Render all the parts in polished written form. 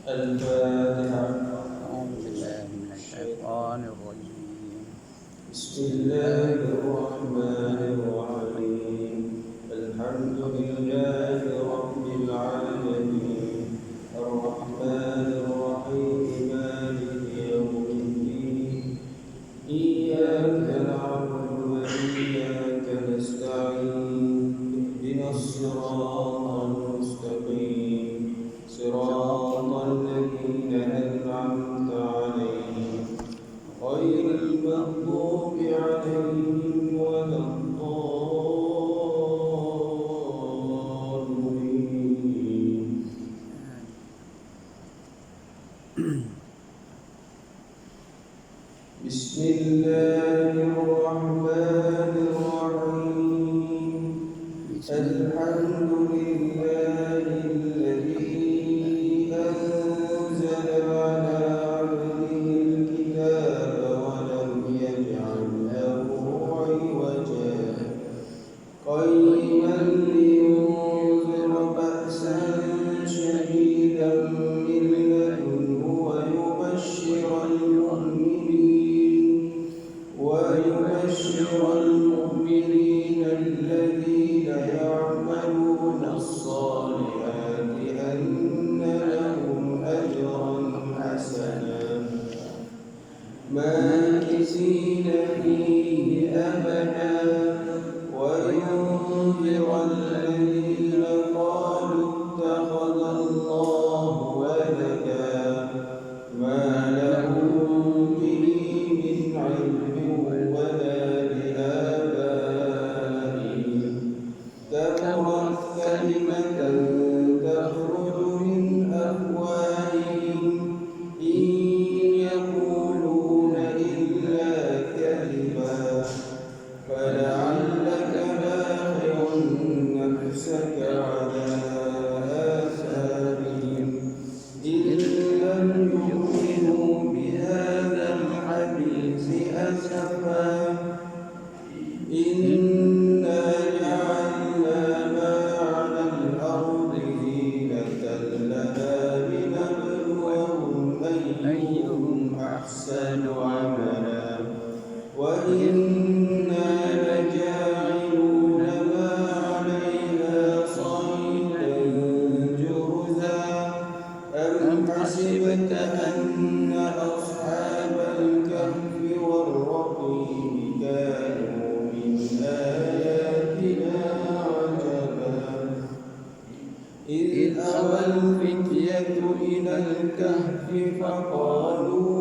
الفاتحة. أعوذ بالله من الشيطان الرجيم. بسم الله الرحمن الرحيم. الحمد لله رب العالمين الرحمن الرحيم مالك يوم الدين إياك نعبد وإياك نستعين اهدنا الصراط المستقيم صراط الذين أنعمت عليهم غير المغضوب عليهم ولا الضالين. بسم الله الرحمن الرحيم. الحمد لله الذي أنزل على عبده الكتاب ولم يجعل له عوجا قيما لينذر بأسا شديدا من لدنه ويبشر المؤمنين الذين يعملون الصالحات أن لهم أجرا حسنا ماكثين فيه أبدا وينذر الذين قالوا اتخذ الله ولدا ما لهم به من علم ولا لآبائهم كبرت كلمة تخرج من أفواههم إن يقولون إلا كذبا فلعلك باخع نفسك على آثارهم إن لم يؤمنوا بهذا الحديث أسفا إنا جعلنا ما على الأرض زينة لها لنبلوهم أيهم أحسن عملا وإنا لجاعلون ما عليها صعيدا جرزا أم حسبت أن أصحاب الكهف والرقيم كانوا من آياتنا عجبا إذ أوى الفتية إلى الكهف فقالوا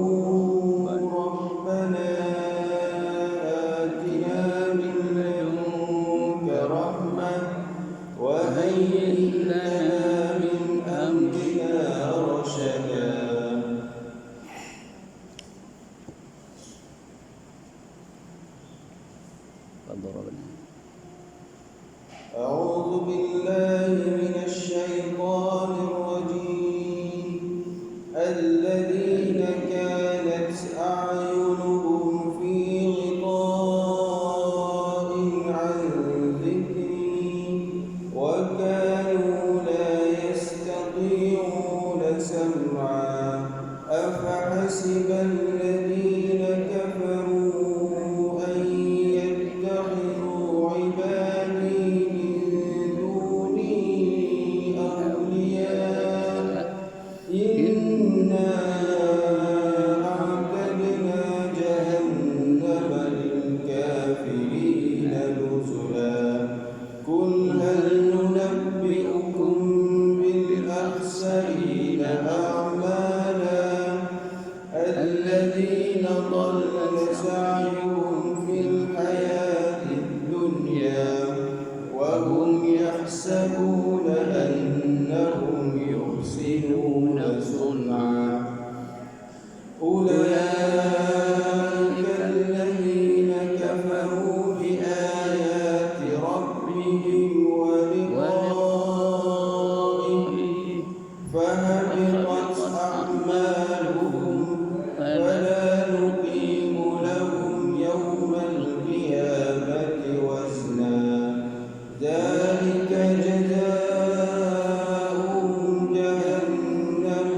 ربنا آتنا من لدنك رحمة وهيئ لنا من أمرنا رشدا. أعوذ بالله من الشيطان الرجيم. الذين كانت أعينهم في غطاء عن ذكري وكانوا لا يستطيعون سمعا أفحسب الذين كفروا أن يتخذوا عبادي من دوني أولياء إنا أعتدنا جهنم للكافرين نزلا قل هل ننبئكم بالأخسرين أعمالا الذين ضل سعيهم في الحياة الدنيا وهم يحسبون أنهم يحسنون صنعا أولئك الذين كفروا بآيات ربهم ولقائه فهبطت أعمالهم فلا نقيم لهم يوم القيامة وزنا ذلك جزاؤهم جهنم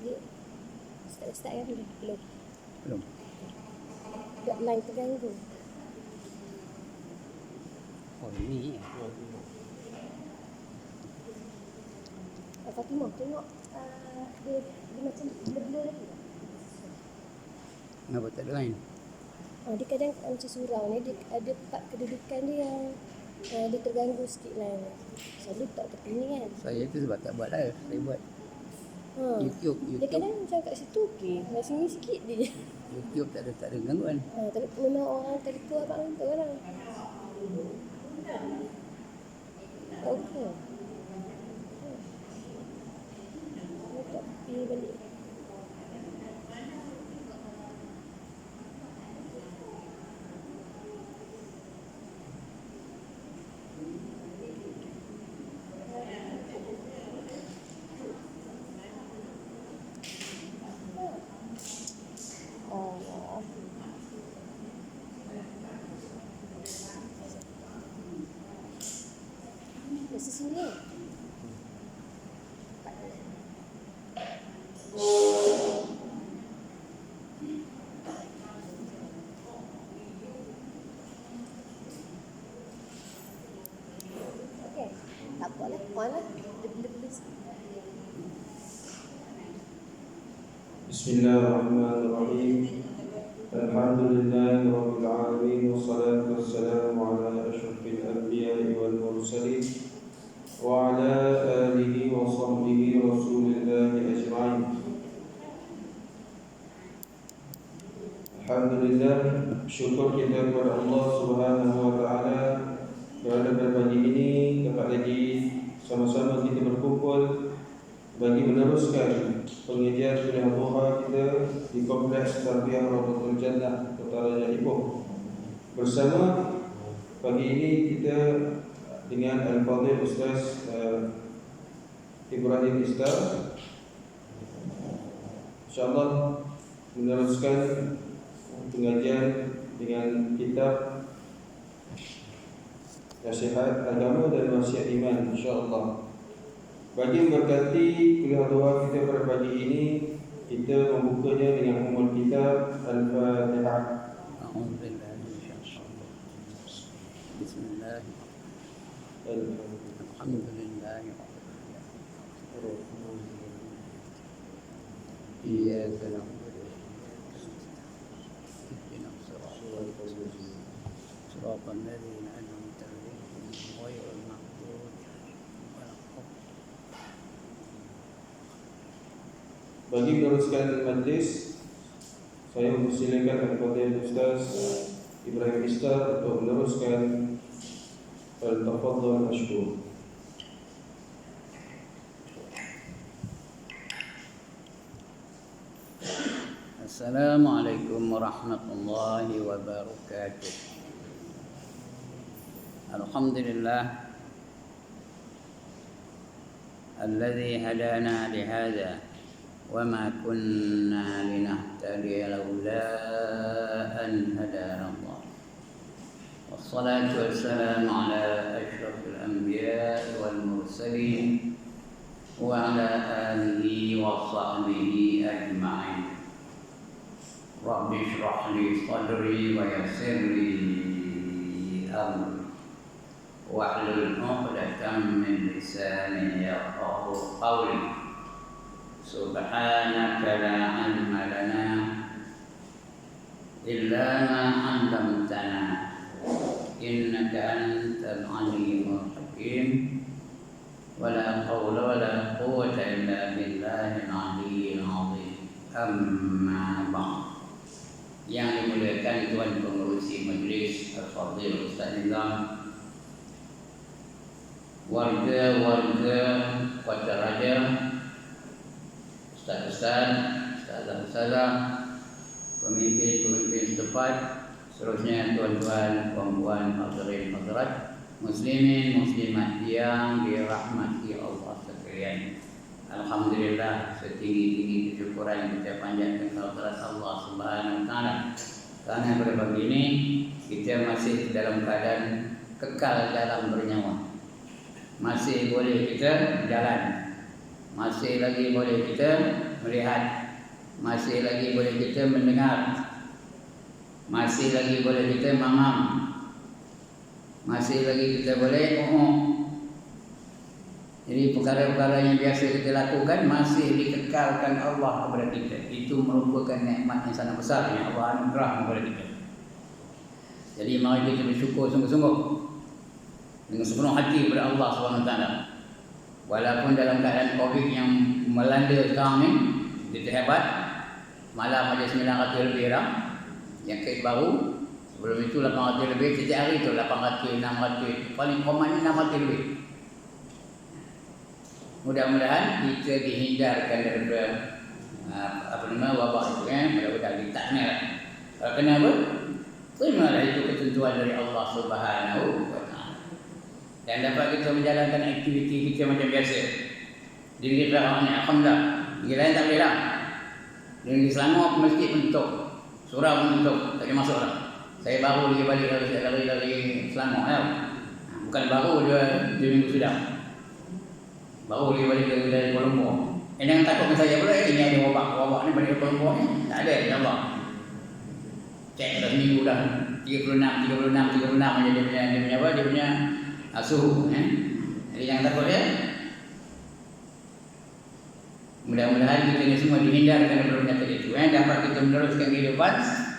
dia. Start kan belum. Belum. Line terganggu. Oh ini ya. Fatimah tengok dia macam blur lagi. Kenapa tak ada lain? Dia kadang macam surau ni dia ada part kedudukan dia yang dia terganggu sikit lah. Selalu tak tepi ni kan. Saya tu sebab tak buat live. Saya buat YouTube. Dia kadang macam kat situ okey. Kat sini sikit dia. YouTube tak ada gangguan. Tapi memang orang telefon abang tu lah. Okey. Tak pergi balik. Mesti sini kan? Okey. Tak apalah. Mana? Bismillahirrahmanirrahim. Alhamdulillahirabbil alamin wassalatu wassalamu ala asyrafil anbiya'i wal mursalin wa ala alihi wa sahbihi rasulillahi ajma'in. Alhamdulillah, syukur kita kepada Allah Subhanahu wa taala kerana pada pagi ini dapat lagi sama-sama kita berkumpul bagi meneruskan pengajian kuliah duha kita di Kompleks Tarbiyah Rawdatul Jannah Kota Raja Ipoh. Bersama pagi ini kita dengan Al-Fadhil Ustaz Ibrahim Istar, InsyaAllah meneruskan pengajian dengan kitab Nasihat Agama dan Wasiat Iman, InsyaAllah. Bagi memberkati kuliah doa kita pada pagi ini, kita membukanya dengan umul kitab Al-Fatihah. Bismillah. Alhamdulillah. Iyyaka na'budu wa iyyaka nasta'in. Shiratal ladzina an'amta 'alaihim ghairil maghdubi 'alaihim. Bagi meneruskan majlis, saya mempersilakan Al-Fadhil Ustaz Ibrahim Istar untuk meneruskan Al-Tafadhal Mashkur. Assalamualaikum warahmatullahi wabarakatuh. Alhamdulillah alladzi hadana lihada wa ma kunna linahtadiya laula an hadana Allah. Wassalatu wassalamu ala asyrafil anbiya'i wal mursalin wa ala alihi wa sahbihi ajma'in. Rabbi shrah li sadri wa yassir li amri wahlul 'uqdatam min lisani yafqahu qawli. Subhanaka la 'ilma lana illa ma 'allamtana innaka antal 'alimul hakim. Wala hawla wala quwwata illa billahil 'aliyyil 'azim. Amma ba'd. Yang dimuliakan Tuan Pengerusi Majlis Al-Fadhil Ustaz Nizam, warga-warga Kota Raja, Ustaz-Ustaz, Ustazah-Ustazah, pemimpin-pemimpin setempat, seterusnya tuan-tuan, puan-puan, hadirin hadirat, muslimin, muslimat yang dirahmati Allah sekalian. Alhamdulillah, setinggi-tinggi kesyukuran kita panjatkan kehadirat Allah Subhanahu wa taala. Karena pada pagi ini kita masih dalam keadaan kekal dalam bernyawa. Masih boleh kita jalan. Masih lagi boleh kita melihat, masih lagi boleh kita mendengar, masih lagi boleh kita mamam, masih lagi kita boleh Jadi perkara-perkara yang biasa kita lakukan masih dikekalkan Allah kepada kita. Itu merupakan nikmat yang sangat besar yang Allah anugerah kepada kita. Jadi mari kita bersyukur sungguh-sungguh dengan sepenuh hati kepada Allah SWT. Walaupun dalam keadaan Covid yang melanda sekarang ni, kita hebat. Malam ada 900 lebih orang yang kes baru. Sebelum itu 800 lebih. Setiap hari tu 800, 600. Paling common 600 lebih. Mudah-mudahan kita dihindarkan daripada wabak itu kan. Mudah-mudahan kita tak kena lah. Kalau kena apa? Terimalah itu ketentuan dari Allah Subhanahu wa Ta'ala. Dan dapat kita menjalankan aktiviti kita macam biasa. Di negeri Perak ni, alhamdulillah. Negeri lain tak boleh lah. Di negeri Selangor masjid pun tutup. Surau pun tutup. Tak boleh masuk lah. Saya baru lagi balik dari Selangor ya. Bukan baru, dia minggu sudah. Baru lagi balik dari Kuala Lumpur. Jangan takut dengan saya pula. Ini ada wabak ni balik Kuala Lumpur ni. Tak ada, insyaAllah. Cek dah seminggu dah 36 dia punya suhu Jadi jangan takut ya. Mudah-mudahan kita ni semua dihindarkan daripada penyakit itu dapat kita meneruskan kehidupan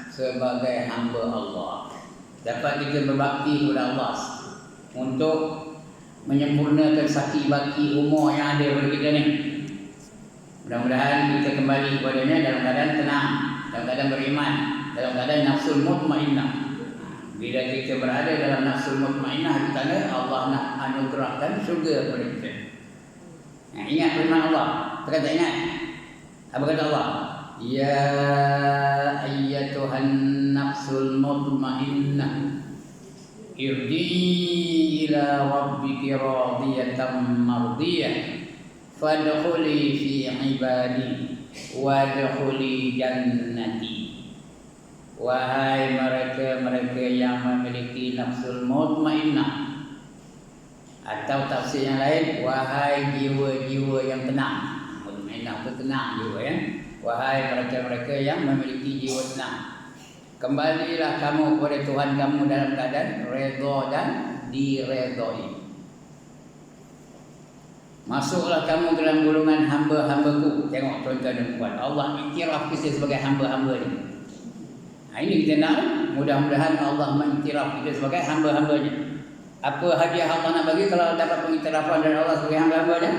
sebagai hamba Allah. Dapat kita berbakti kepada Allah untuk menyempurnakan sakit baki umur yang ada pada kita ni. Mudah-mudahan kita kembali kepadanya dalam keadaan tenang, dalam keadaan beriman, dalam keadaan nafsul mutmainnah. Bila kita berada dalam nafsul mutmainnah, kita Allah nak anugerahkan syurga kepada kita. Ingat firman Allah. Kita tak ingat. Apa kata Allah? Ya ayyatuhan nafsul mutmainnah, irji'i ila rabbiki radiyatan mardiyah, fadkhuli fi ibadi wadkhuli jannati. Wahai mereka-mereka yang memiliki nafsul mutmainnah, atau tafsir yang lain, wahai jiwa-jiwa yang tenang. Mutmainnah itu tenang jiwa ya. Wahai mereka-mereka yang memiliki jiwa tenang, kembalilah kamu kepada Tuhan kamu dalam keadaan redha dan diredai. Masuklah kamu dalam golongan hamba-hambaku. Tengok tuan-tuan dan puan, Allah iktiraf kita sebagai hamba-hamba ni. Ini kita nak, mudah-mudahan Allah mengiktiraf kita sebagai hamba-hambanya. Apa hadiah Allah nak bagi kalau dapat pengiktirafan dari Allah sebagai hamba-hambanya?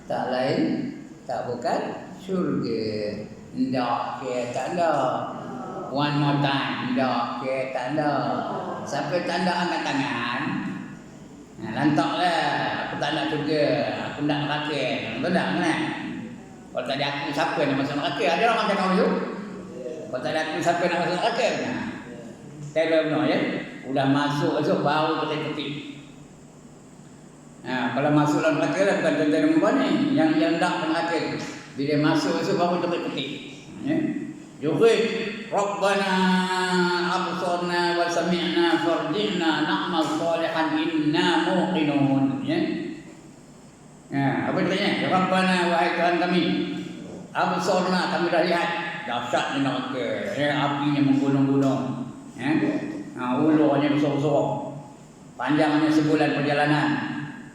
Tak lain, tak bukan syurga. Tak ke tanda. One more time. Tak ke tanda. Sampai tanda angkat tangan. Lantaklah. Aku tak nak syurga. Aku nak neraka. Betul tak? Kalau tak ada aku, siapa yang nak masuk neraka? Ada orang macam kau tu? Kalau tak ada aku, siapa yang nak masuk neraka? Saya benar ya. Sudah masuk baru ketik-ketik. Kalau masuk dalam neraka lah, bukan tuan-tuan dan puan ni yang tak neraka. Bila masuk baru ketik-ketik. Yuhid Rabbana absarna wa sami'na farji'na na'mal salihan inna muqinun. Apa katanya? Ya Rabbana, wahai Tuhan kami, absarna, kami dah lihat dahsyatnya neraka. Apinya menggunung-gunung. Ulunya besar-besar, panjangnya sebulan perjalanan,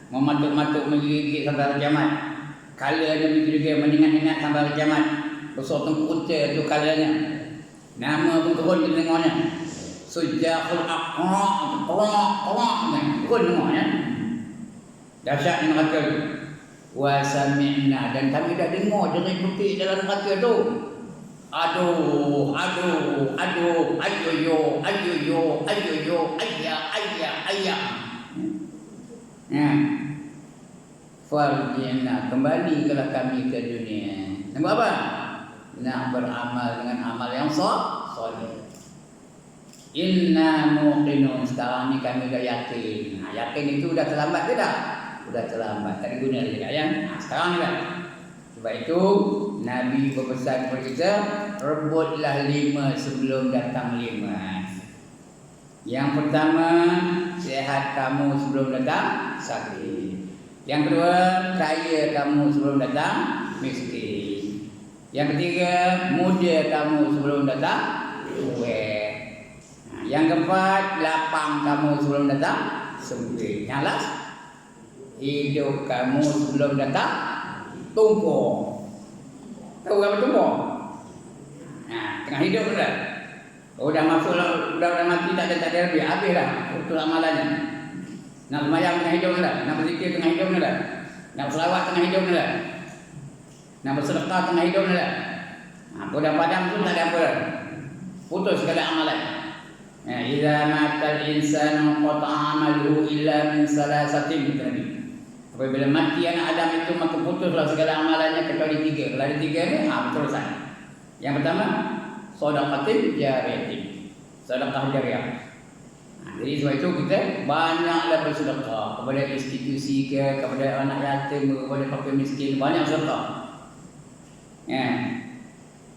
mematuk-matuk menggigit sampai hari kiamat. Kalanya juga menyengat-sengat sampai hari kiamat. Besar tengku unta itu kalanya. Nama pun turun kita dengarnya. Sujahul aqra', turun dengarnya. Dahsyat neraka. Wa sami'na, dan kami dah dengar jerit putih dalam neraka tu. Aduh, ayya. Farji'na, kembalilah kami ke dunia. Nak apa? Nak beramal dengan amal yang soleh. Inna muqinun, sekarang ni kami dah yakin. Yakin itu dah terlambat ke tak? Sudah terlambat, tak ada guna lagi ya. Sekarang ni kan. Sebab itu Nabi berpesan kepada kita, rebutlah 5 sebelum datang 5. Yang pertama, sihat kamu sebelum datang sakit. Yang kedua, kaya kamu sebelum datang miskin. Yang ketiga, muda kamu sebelum datang tua. Yang keempat, lapang kamu sebelum datang sempit. Yang last, hidup kamu sebelum datang tumpul. Tahu apa tumpul? Tengah hidup dah. Udah masuk lah, udah mati tak ada lebih, habis dah untuk amalannya. Nak sembahyang tengah hidup dah, nak berzikir tengah hidup dah, nak selawat tengah hidup dah, nak bersedekah tengah hidup dah. Udah padam tu tak ada apa dah. Putus segala amalan. Idza matal insanu qata'a amaluhu illa min salasatin tadi. Apabila mati anak Adam itu maka putuslah segala amalannya kecuali 3. Kalau ada 3 ni, selesai. Yang pertama, sedekah jariah. Sedekah jariah. Jadi sebab itu kita banyaklah bersedekah kepada institusi ke, kepada anak yatim, kepada fakir miskin, banyak sedekah.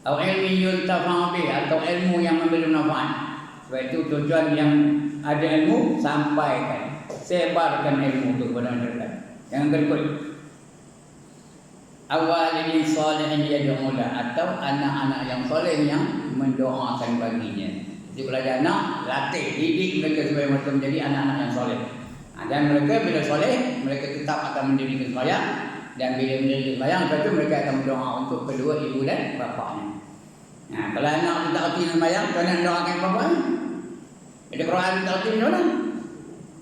Atau ilmu yuntafa'u bih, atau ilmu yang memberi manfaat. Sebab itu tujuan yang ada ilmu sampaikan, sebarkan ilmu itu kepada masyarakat. Yang berikut, awalin salihin yad'u lah, atau anak-anak yang soleh yang mendoakan baginya. Jadi kalau ada anak, latih, didik mereka supaya mereka menjadi anak-anak yang soleh. Dan mereka bila soleh, mereka tetap akan mendirikan sembahyang. Dan bila mendirikan sembahyang, lepas itu mereka akan berdoa untuk kedua ibu dan bapaknya. Kalau anak tak erti sembahyang, macam mana doakan bapaknya? Ada Quran tak erti macam mana?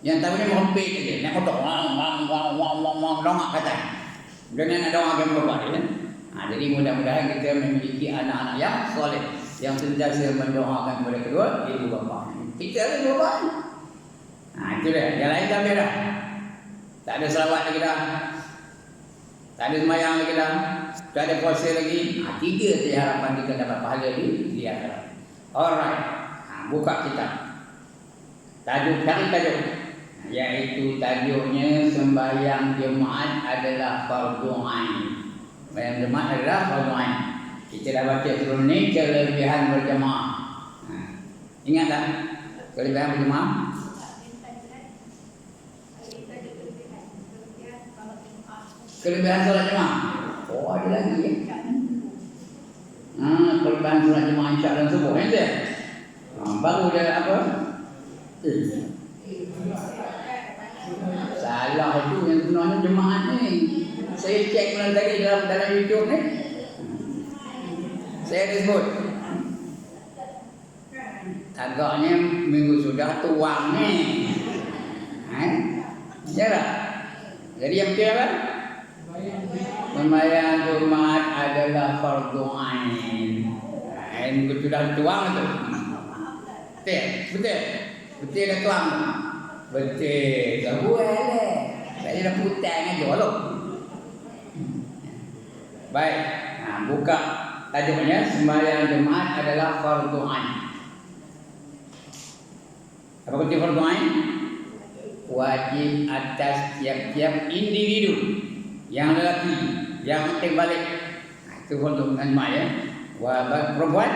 Yang tahu ni merempit je, nak kotak wang dongak kata. Jangan nak doakan bapak dia. Jadi mudah-mudahan kita memiliki anak-anak yang soleh, yang sentiasa mendoakan kepada kedua ibu bapa. Kita ada dua bapa. Itu dia. Yang lain dah beres. Tak ada selawat lagi dah. Tak ada sembahyang lagi dah. Tak ada puasa lagi. 3 saja harapan kita dapat pahala di akhirat. Alright. Buka kitab. Tajuk, cari tajuk. Iaitu tajuknya sembahyang jemaat adalah fardu ain. Sembahyang jemaat adalah fardu ain. Kita dah baca sebelum ni kelebihan berjemaah. Ingat tak? Kelebihan berjemaah? Kelebihan solat jemaah. Oh, ada lagi ya. Kelebihan solat jemaah Isyak dan subuh. Nanti. Baru dia apa? Salah itu yang sebenarnya jemaah ni. Saya cek malam tadi dalam YouTube ni. Saya ada sebut. Agaknya minggu sudah tuang ni. Ya tak? Jadi yang betul apa? Sembahyang Jumaat adalah fardu ain. Minggu sudah tuang tu. Betul? Betul? Betul dah tuang. Betul. Tak boleh. Saya dah putang aja loh. Baik. Buka tajuknya sembahyang Jumaat adalah fardu ain. Apa arti fardu ain? Wajib atas tiap-tiap individu, yang lelaki, yang terbalik. Itu fardu ain ya. Perempuan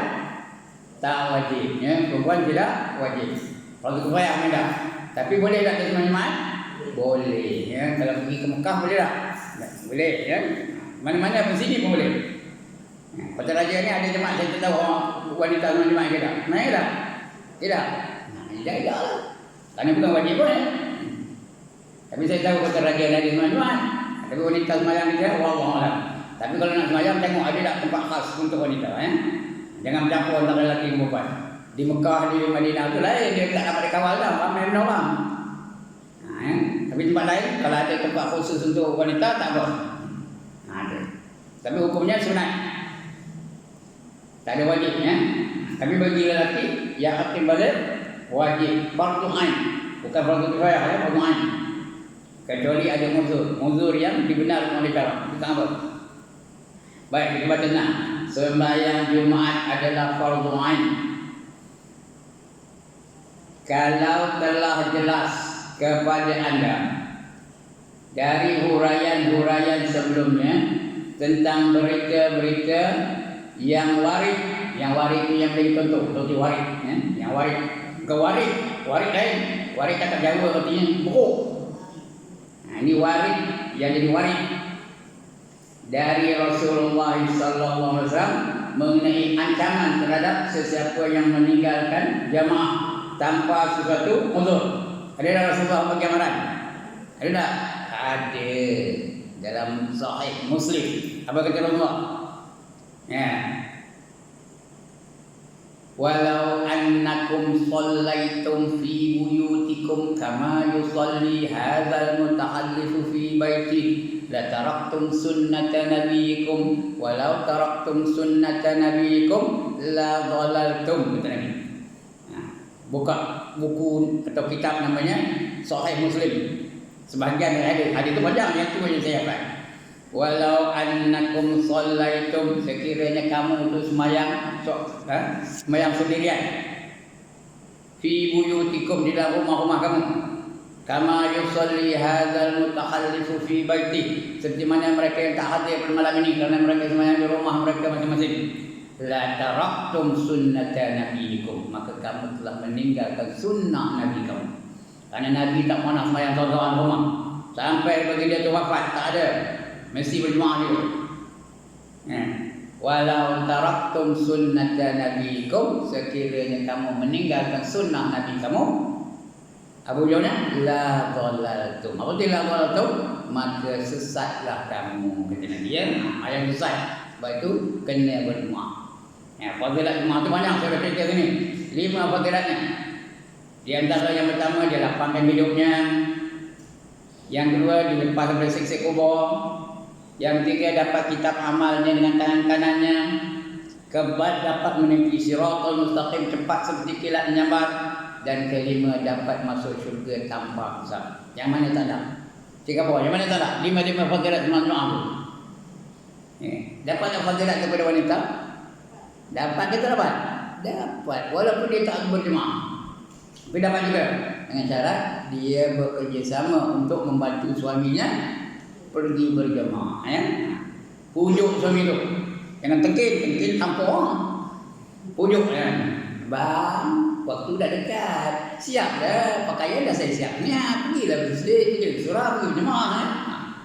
tak wajib, ya. Perempuan tidak wajib. Fardu kifayah memang. Tapi boleh tak ke Jumaat? Boleh, ya. Kalau pergi ke Mekah boleh tak? Boleh, ya. Mana-mana pun sini pun boleh. Kota Raja ni ada jemaah, saya tak tahu wanita jemaah ke tak? Mana tak? Tidak. Tidak lah. Kerana bukan wajib pun ya. Tapi saya tahu Kota Raja ada jemaah. Tapi wanita sembahyang ni dia, wallahu-a'lam. Tapi kalau nak sembahyang, tengok ada tak tempat khas untuk wanita. Jangan bercampur antara lelaki dan perempuan. Di Mekah, di Madinah tu lain, dia tak dapat dikawal dah, ramai orang. Tapi tempat lain, kalau ada tempat khusus untuk wanita, tak apa. Tapi hukumnya sunat. Tak ada wajibnya. Tapi bagi lelaki yang aktif balik, wajib fardu ain. Bukan fardu kifayah, ya, fardu ain. Kecuali ada muzur yang dibenarkan oleh syarak. Kita apa? Baik, kita baca nah. Sembahyang Jumaat adalah fardu ain. Kalau telah jelas kepada anda dari huraian-huraian sebelumnya tentang berita-berita yang warid itu yang menjadi contoh, seperti warid, ya? Yang warid, bukan warid lain, warid kata Jawa artinya buruk. Ini warid yang jadi warid, dari Rasulullah sallallahu alaihi wasallam mengenai ancaman terhadap sesiapa yang meninggalkan jamaah tanpa sesuatu uzur. Ada dalam Rasulullah bagi amaran? Ada tak? Ada dalam Sahih Muslim. Apa kata Rasulullah? Ya. Walau annakum shallaitum fi buyutikum kama yusalli hadzal mutahallifu fi baiti la taraktum sunnata nabiyikum walau taraktum sunnata nabiyikum la dhalaltum, kata Nabi. Buka buku atau kitab namanya Sahih Muslim. Sebahagian dari hadis itu panjang, yang itu yang saya hafal. Walau annakum shallaitum, sekiranya kamu itu semayang semayang sendirian fi buyutikum, di dalam rumah-rumah kamu, kama yusalli hadzal mutahallifu fi baiti, seperti mana mereka yang tak hadir pada malam ini karena mereka semayang di rumah mereka masing-masing, la taraktum sunnata nabiyikum, maka kamu telah meninggalkan sunnah Nabi kamu. Karena Nabi tak pernah semayang seorang rumah sampai baginda itu wafat, tak ada, mesti berjemaah dia. Walau taraktum sunnata nabiyikum, sekiranya kamu meninggalkan sunnah Nabi kamu, Abu jawabnya la dhalaltum. Apa dia la dhalaltum? Maka sesatlah kamu, kata Nabi ya. Ayat sesat. Sebab itu kena berjemaah. Fadilat jemaah itu banyak, saya cerita sini. 5 fadilatnya. Di antara yang pertama dia lapangkan hidupnya. Yang kedua dilepas dari siksa kubur. Yang ketiga dapat kitab amalnya dengan tangan kanannya. Keempat dapat menempuh siratal mustaqim cepat seperti kilat menyambar. Dan kelima dapat masuk syurga tanpa hisab. Yang mana tak ada? 3 poin. Yang mana tak ada? 5 fadilat jemaah tu. Dapat tak fadilat kepada wanita? Dapat ke tak dapat? Dapat. Walaupun dia tak berjemaah. Tapi dapat juga dengan syarat dia bekerjasama untuk membantu suaminya pergi berjemaah. Pujuk suami tu, jangan tengkin tanpa orang. Pujuk bang, waktu dah dekat, siap dah, pakaian dah saya siapnya, pergilah bersih, pergi surah, pergi berjemaah.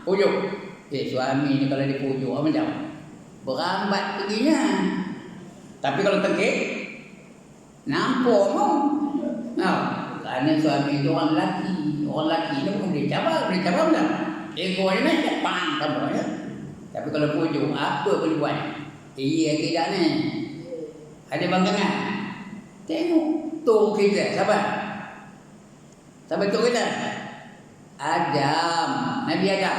Pujuk, suami ni kalau dia pujuk macam berambat perginya. Tapi kalau tengkin, nampak mau. Kerana suami itu orang lelaki. Orang lelaki ni pun boleh cabar tak? Ego ni naik, pang tak ya. Tapi kalau pujuk, apa boleh buat? Iya tidak ni. Ada banggangan. Tengok tu kita, siapa? Siapa tu kita? Adam, Nabi Adam.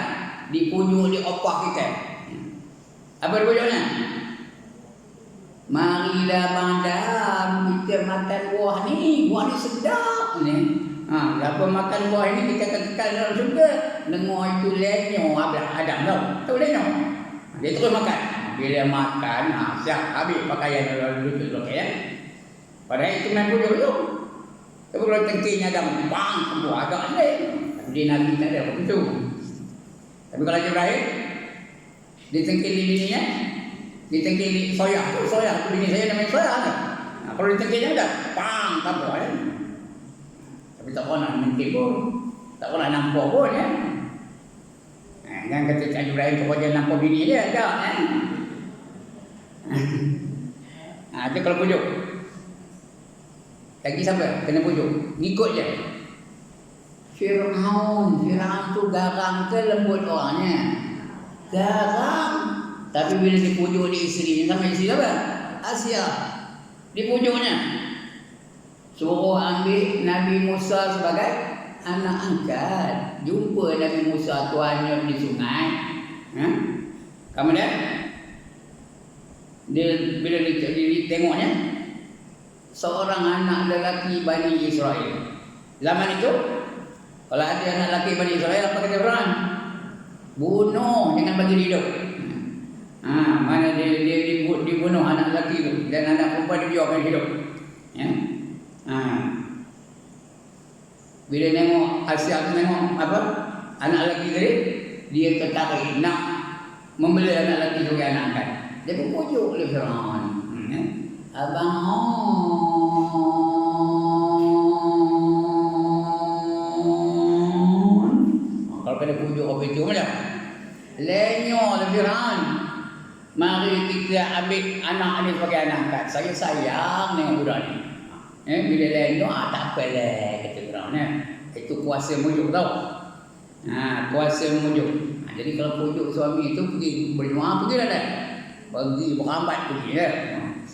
Dipujuk di opah kita. Apa pujuknya? Marilah Adam, kita makan buah ni sedap ni. Berapa makan buah ini kita kekal dalam syurga. Dengar itu lenyo Adam tau. Tahu lenyo? Dia terus makan. Bila makan, siap habis pakaian dulu ya. Padahal itu main pujuk tu. Tapi kalau tengkinya Adam, bang, buah agak lain. Di Nabi tak ada begitu. Tapi kalau Jibril ditengkin bininya, ditengkin soya tu bini saya namanya soya kan. Kalau ditengkinnya dah, bang, tak buah ya. Tapi tak pernah mungkin pun, tak pernah nampak pun ya. Jangan kata Cik Ibrahim kepada nampak bini dia, tak itu kalau pujuk. Lagi siapa kena pujuk? Ngikut je. Fir'aun tu garang ke lembut orangnya? Garang. Tapi bila dipujuk di isterinya, sama isteri apa? Asia. Dipujuknya. Suruh ambil Nabi Musa sebagai anak angkat. Jumpa Nabi Musa tuannya di sungai. Kemudian bila ditengoknya seorang anak lelaki Bani Israel. Zaman itu kalau ada anak lelaki Bani Israel, apa kata orang? Bunuh, jangan bagi hidup. Mana dia dibunuh anak lelaki itu dan anak perempuan dibiarkan hidup. Bila tengok Asia tengok apa? Anak lelaki tadi, dia tertarik nak membeli anak lelaki sebagai anak angkat. Dia pun pujuk oleh Firaun. Abang kalau kena pujuk apa itu macam lenyo dengan Firaun. Mari kita ambil anak ni sebagai anak angkat. Saya sayang dengan budak ni. Bila lain tu, tak apalah kata Firaun. Itu kuasa mujuk tau. Kuasa mujuk. Jadi kalau pujuk suami itu pergi berjemaah, pergilah dah. Pergi berambat pergi ya.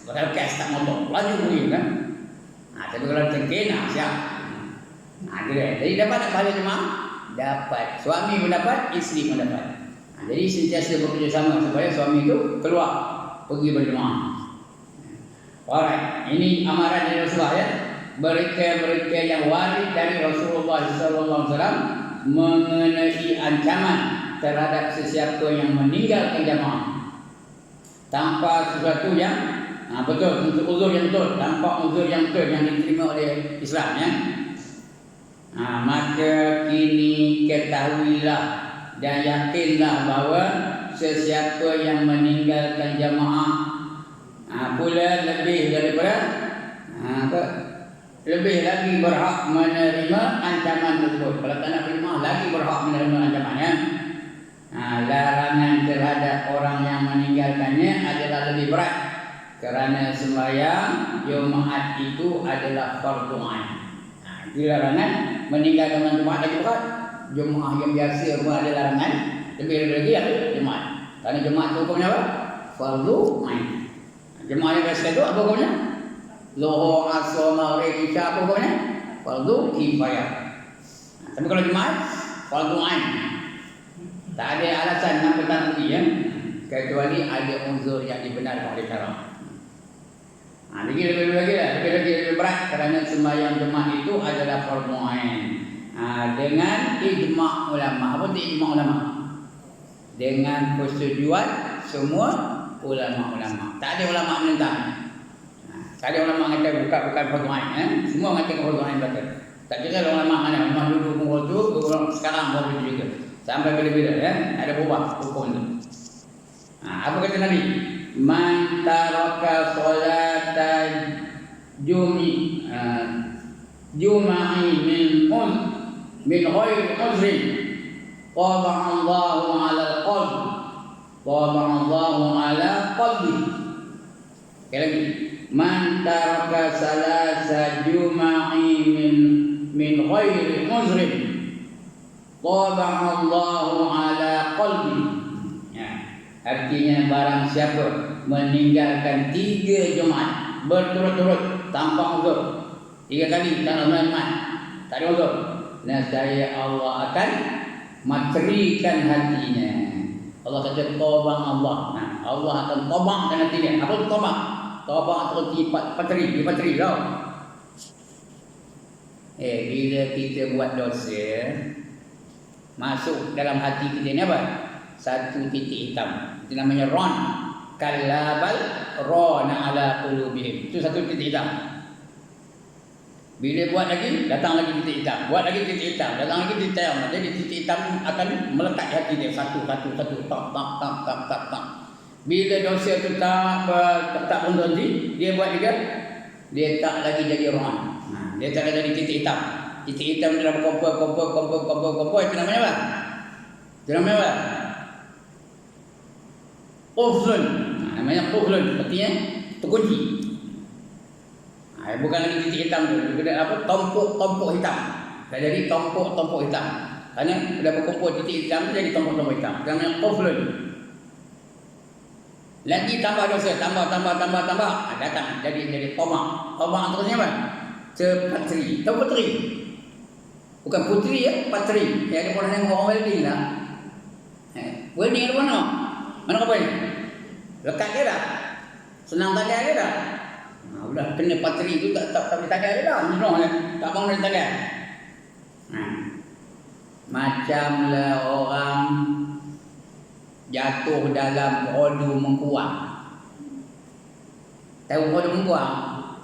Padahal kes tak motor, laju pergi kan. Tapi kalau terkin, siap. Jadi dapat tak pahala jemaah? Dapat. Suami pun dapat, isteri pun dapat. Jadi sentiasa bekerjasama supaya suami itu keluar pergi berjemaah. Alright, ini amaran dari Rasulullah ya. Mereka yang waris dari Rasulullah SAW mengenai ancaman terhadap sesiapa yang meninggalkan jamaah tanpa sesuatu yang betul, untuk uzur yang betul, tanpa uzur yang betul yang diterima oleh Islam ya. Maka kini ketahuilah dan yakinlah bahawa sesiapa yang meninggalkan jamaah pula lebih daripada lebih lagi berhak menerima ancaman tersebut. Kalau tak nak berjemaah lagi berhak menerima ancamannya. Larangan terhadap orang yang meninggalkannya adalah lebih berat kerana sembahyang Jumaat itu adalah fardu ain. Itu larangan meninggalkan Jumaat lagi berat. Jumaat yang biasa pun ada larangan, lebih lagi ada Jumaat. Kerana Jumaat itu hukumnya apa? Fardu ain. Jumaat yang biasa itu apa hukumnya? Zuhur, Asar, Maghrib, Isya apa hukumnya? Fardu kifayah. Tapi kalau Jumaat fardu ain. Tak ada alasan nak petang pergi ya. Kecuali ada uzur yang dibenarkan oleh syarak. Lebih lagi berat kerana sembahyang Jumaat itu adalah fardu ain. Dengan ijma' ulama. Apa itu ijma' ulama? Dengan persetujuan semua ulama-ulama. Tak ada ulama menentang. Tak ada ulama kata bukan fardu ain. Semua mengatakan fardu ain betul. Tak kira ulama mana. Memang dulu pun waktu, sekarang pun begitu juga. Sampai bila-bila ya, ada berubah hukum itu. Apa kata Nabi? Man taraka salatan juma'i min ghairi uzrin qada'a Allahu 'ala al-qalb. Qada'a Allahu 'ala qalbi. Sekali lagi. Man taraka salasa juma'i min ghairi uzrin qada'a Allahu 'ala qalbi. Artinya barang siapa meninggalkan 3 Jumaat berturut-turut tanpa uzur, 3 kali tanpa Jumaat, tak ada uzur, nescaya Allah akan materikan hatinya. Allah kata tobang Allah. Allah akan tobangkan hatinya. Apa itu tobang? Tobang atau pateri tau. Bila kita buat dosa, masuk dalam hati kita ni apa? Satu titik hitam. Itu namanya ron. Kalabal rona ala qulubihim. Itu satu titik hitam. Bila buat lagi, datang lagi titik hitam. Buat lagi titik hitam, datang lagi titik hitam. Jadi titik hitam akan melekat hati dia satu. Tak. Bila dosa itu tak berhenti, dia buat juga, dia tak lagi jadi ron. Dia tak lagi jadi titik hitam. Titik hitam dalam kompor. Itu namanya apa? Itu namanya apa? Quflun. Namanya quflun. Artinya terkunci. Bukan lagi titik hitam tu. Dia apa? Tompok hitam. Tak jadi tompok hitam. Kerana dah berkumpul titik hitam tu jadi tompok hitam. Itu namanya quflun. Lagi tambah dosa, tambah. Datang jadi tomak. Tomak terusnya apa? Patri. Tahu patri? Bukan putri ya, patri. Yang ada orang yang orang welding lah. Welding ada mana? Mana kau ni? Lekat dia dah. Senang tanda dia dah. Udah kena patri tu tak boleh tanda dia dah. Tak bangun dari tanda. Macamlah orang jatuh dalam rodu mengkuang. Tahu rodu mengkuang?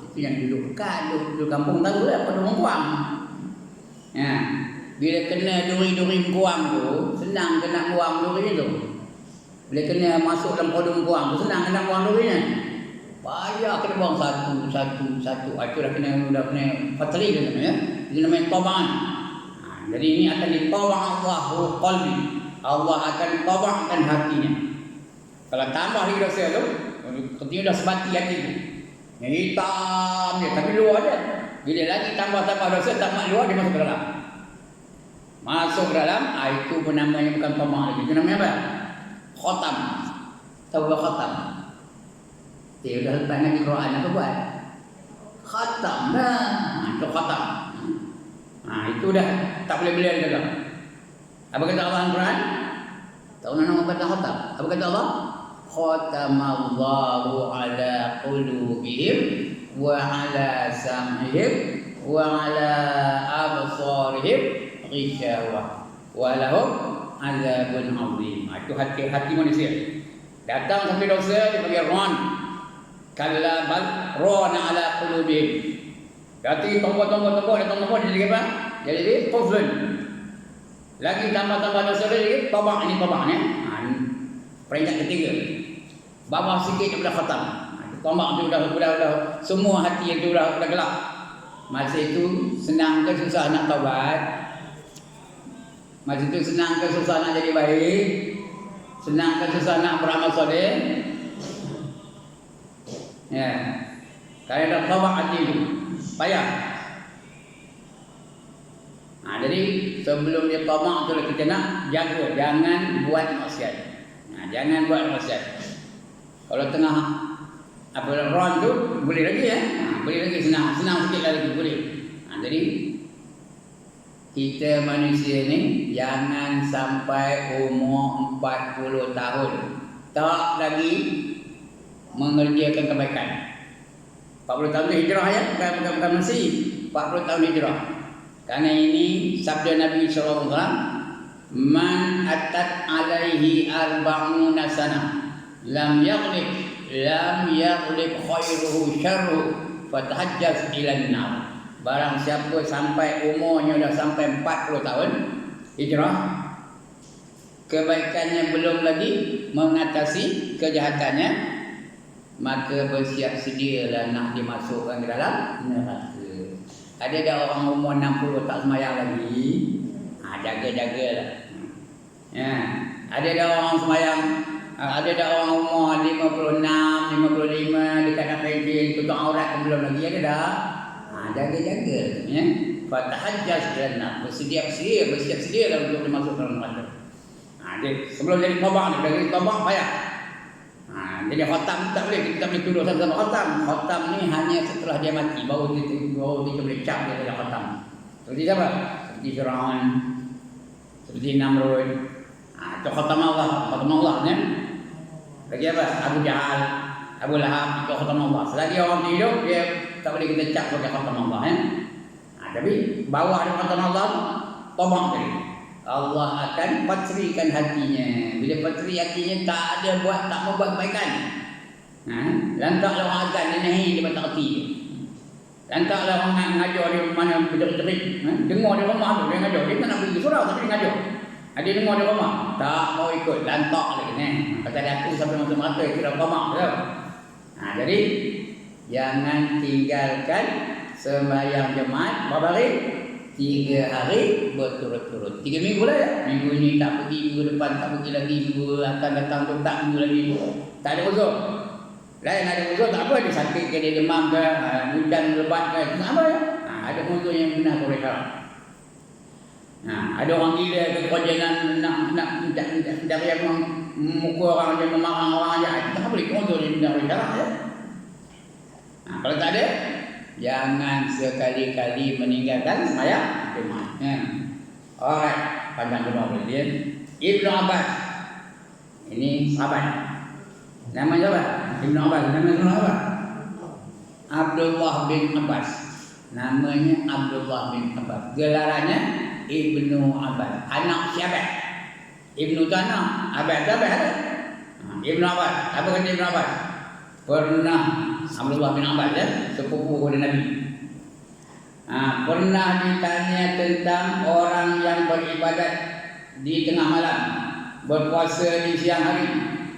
Itu yang duduk dekat, duduk kampung tahu lah rodu mengkuang. Bila kena duri-duri mengkuang tu, senang kena buang duri tu. Bila kena masuk dalam rodu mengkuang tu, senang kena buang durinya. Payah kena buang satu. Itu dah kena patri tu namanya. Itu namanya tobang. Jadi ini akan ditobang Allahu qalbi. Allah akan tobangkan hatinya. Kalau tambah lagi dosa tu, ketika dah sebati hati tu. Yang hitam dia, tapi luar dia. Bila lagi tambah dosa, tambah luar, dia masuk ke dalam. Masuk ke dalam, itu pun namanya bukan tamak lagi. Itu namanya apa? Khatam. Tahu apa khatam? Dia dah lepas ngaji Quran, apa buat? Khatam dah. Itu khatam. Itu dah tak boleh beli lagi dalam. Apa kata Allah Al-Quran? Tahu nama kata khatam? Apa kata Allah? Khatamallahu ala qulubihim wa ala sam'ihim wa ala absarihim ghishawah wa lahum azabun azim. Itu hati manusia. Datang sampai dosa dia bagi ron. Kalla bal rana ala qulubihim. Jadi tombol dia jadi apa? Jadi quflun. Lagi tambah dosa lagi, tabak ni. Peringkat ketiga. Bawah sikit dia dah khatam. Tabak tu dah semua hati yang tu dah gelap. Masa itu senang ke susah nak taubat? Masa itu senang ke susah nak jadi baik? Senang ke susah nak beramal soleh? Ya. Kalau dah tabak hati tu, payah. Jadi sebelum dia tamak tu kita nak jaga, jangan buat maksiat. Jangan buat maksiat. Kalau tengah ron tu boleh lagi ya. Boleh lagi senang sikit lagi boleh. Jadi kita manusia ni jangan sampai umur 40 tahun tak lagi mengerjakan kebaikan. 40 tahun hijrah ya, bukan masih 40 tahun hijrah. Karena ini sabda Nabi SAW, man atat alaihi arba'una sanah lam yaghlib khairuhu syarruhu fatahajjaz ilan nar. Barang siapa sampai umurnya dah sampai 40 tahun hijrah, kebaikannya belum lagi mengatasi kejahatannya, maka bersiap sedialah nak dimasukkan ke dalam neraka. Ada dah orang umur 60 tak semayang lagi, jaga-jagalah. Ya. Ada dah orang semayang, ada dah orang umur 56, 55 dekat nak pensil, tutup aurat pun belum lagi, ada dah. Jaga-jaga. Ya. Fatahajjaz jannah, bersiap sedia untuk dimasukkan dalam neraka. Jadi sebelum jadi tabak, dari tabak payah. Jadi khatam tak boleh, kita tak boleh tuduh sama-sama khatam. Khatam ni hanya setelah dia mati baru kita boleh cap dia pada khatam. Seperti siapa? Seperti Firaun, seperti Namrud. Itu khatam Allah ni. Lagi apa? Abu Jahal, Abu Lahab, itu khatam Allah. Selagi orang hidup dia tak boleh kita cap sebagai khatam Allah ya. Tapi bawah ada khatam Allah tabak tadi. Allah akan patrikan hatinya. Bila patri hatinya tak mau buat kebaikan. Lantaklah orang azan dia nahi dia tak erti. Lantaklah orang ngajar dia mana berjerit-jerit. Dengar di rumah tu dia ngajar. Dia tak nak pergi surau tapi dia ngajar. Dia dengar di rumah, tak mau ikut, lantak lagi ni. Kata dia aku sampai masuk mata itu dah tamak tu. Jadi jangan tinggalkan sembahyang jemaat berapa hari? 3 hari berturut-turut. 3 minggu lah ya. Minggu ni tak pergi, minggu depan tak pergi lagi, minggu akan datang tu tak minggu lagi. Tak ada uzur. Lain ada uzur tak apa, dia sakit ke, dia demam ke, hujan lebat ke, tak apa ya. Ada uzur yang benar oleh syarak. Ada orang gila ke kerajaan nak dari yang memukul orang dia, memarah orang aja. Tak boleh uzur yang benar oleh syarak ya. Kalau tak ada, jangan sekali-kali meninggalkan sembahyang jemaah. Alright, panjang jemaah kemudian Ibnu Abbas. Ini sahabat. Nama siapa? Ibnu Abbas. Nama siapa? Abdullah bin Abbas. Namanya Abdullah bin Abbas. Gelarannya Ibnu Abbas. Anak siapa? Ibnu tu anak. Abbas tu Abbas ada. Ibnu Abbas. Apa kata Ibnu Abbas? Pernah Abdullah bin Abbas ya, sepupu kepada Nabi. Pernah ditanya tentang orang yang beribadat di tengah malam, berpuasa di siang hari,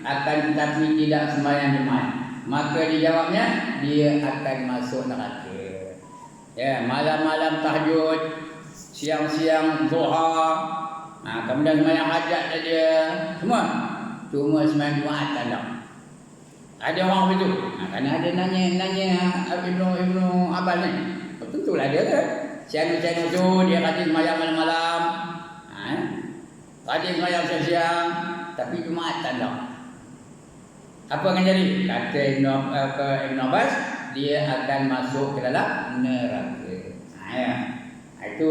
akan tetapi tidak sembahyang jemaah. Maka dijawabnya, dia akan masuk neraka. Ya, malam-malam tahajud, siang-siang zuhar, kemudian sembahyang hajat saja, semua cuma sembahyang Jumaat tak ada. Ada orang begitu. Kerana ada nanya Ibnu Abbas ni. Tentulah dia kan. Siang-siang tu dia kata sembahyang malam-malam. Kata sembahyang siang-siang, tapi Jumaat tak ada. Apa akan jadi? Kata Ibnu Abbas, dia akan masuk ke dalam neraka. Itu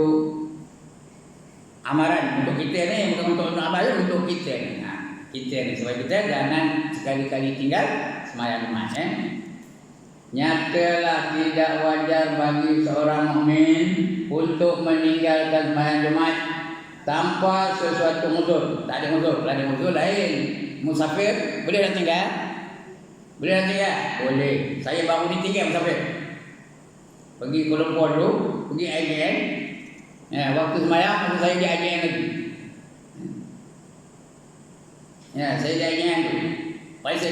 amaran untuk kita ni, bukan untuk Ibnu Abbas, untuk kita ni. Kita ni sebab kita jangan sekali-kali tinggal sembahyang Jumaat. Nyatalah tidak wajar bagi seorang mukmin untuk meninggalkan sembahyang Jumaat tanpa sesuatu uzur. Tak ada uzur, kalau ada uzur lain. Musafir boleh nak tinggal? Boleh nak tinggal? Boleh. Saya baru ni tinggal musafir. Pergi Kuala Lumpur dulu, pergi IJN. Waktu sembahyang masa saya di IJN lagi. Saya di IJN tu. Pasal saya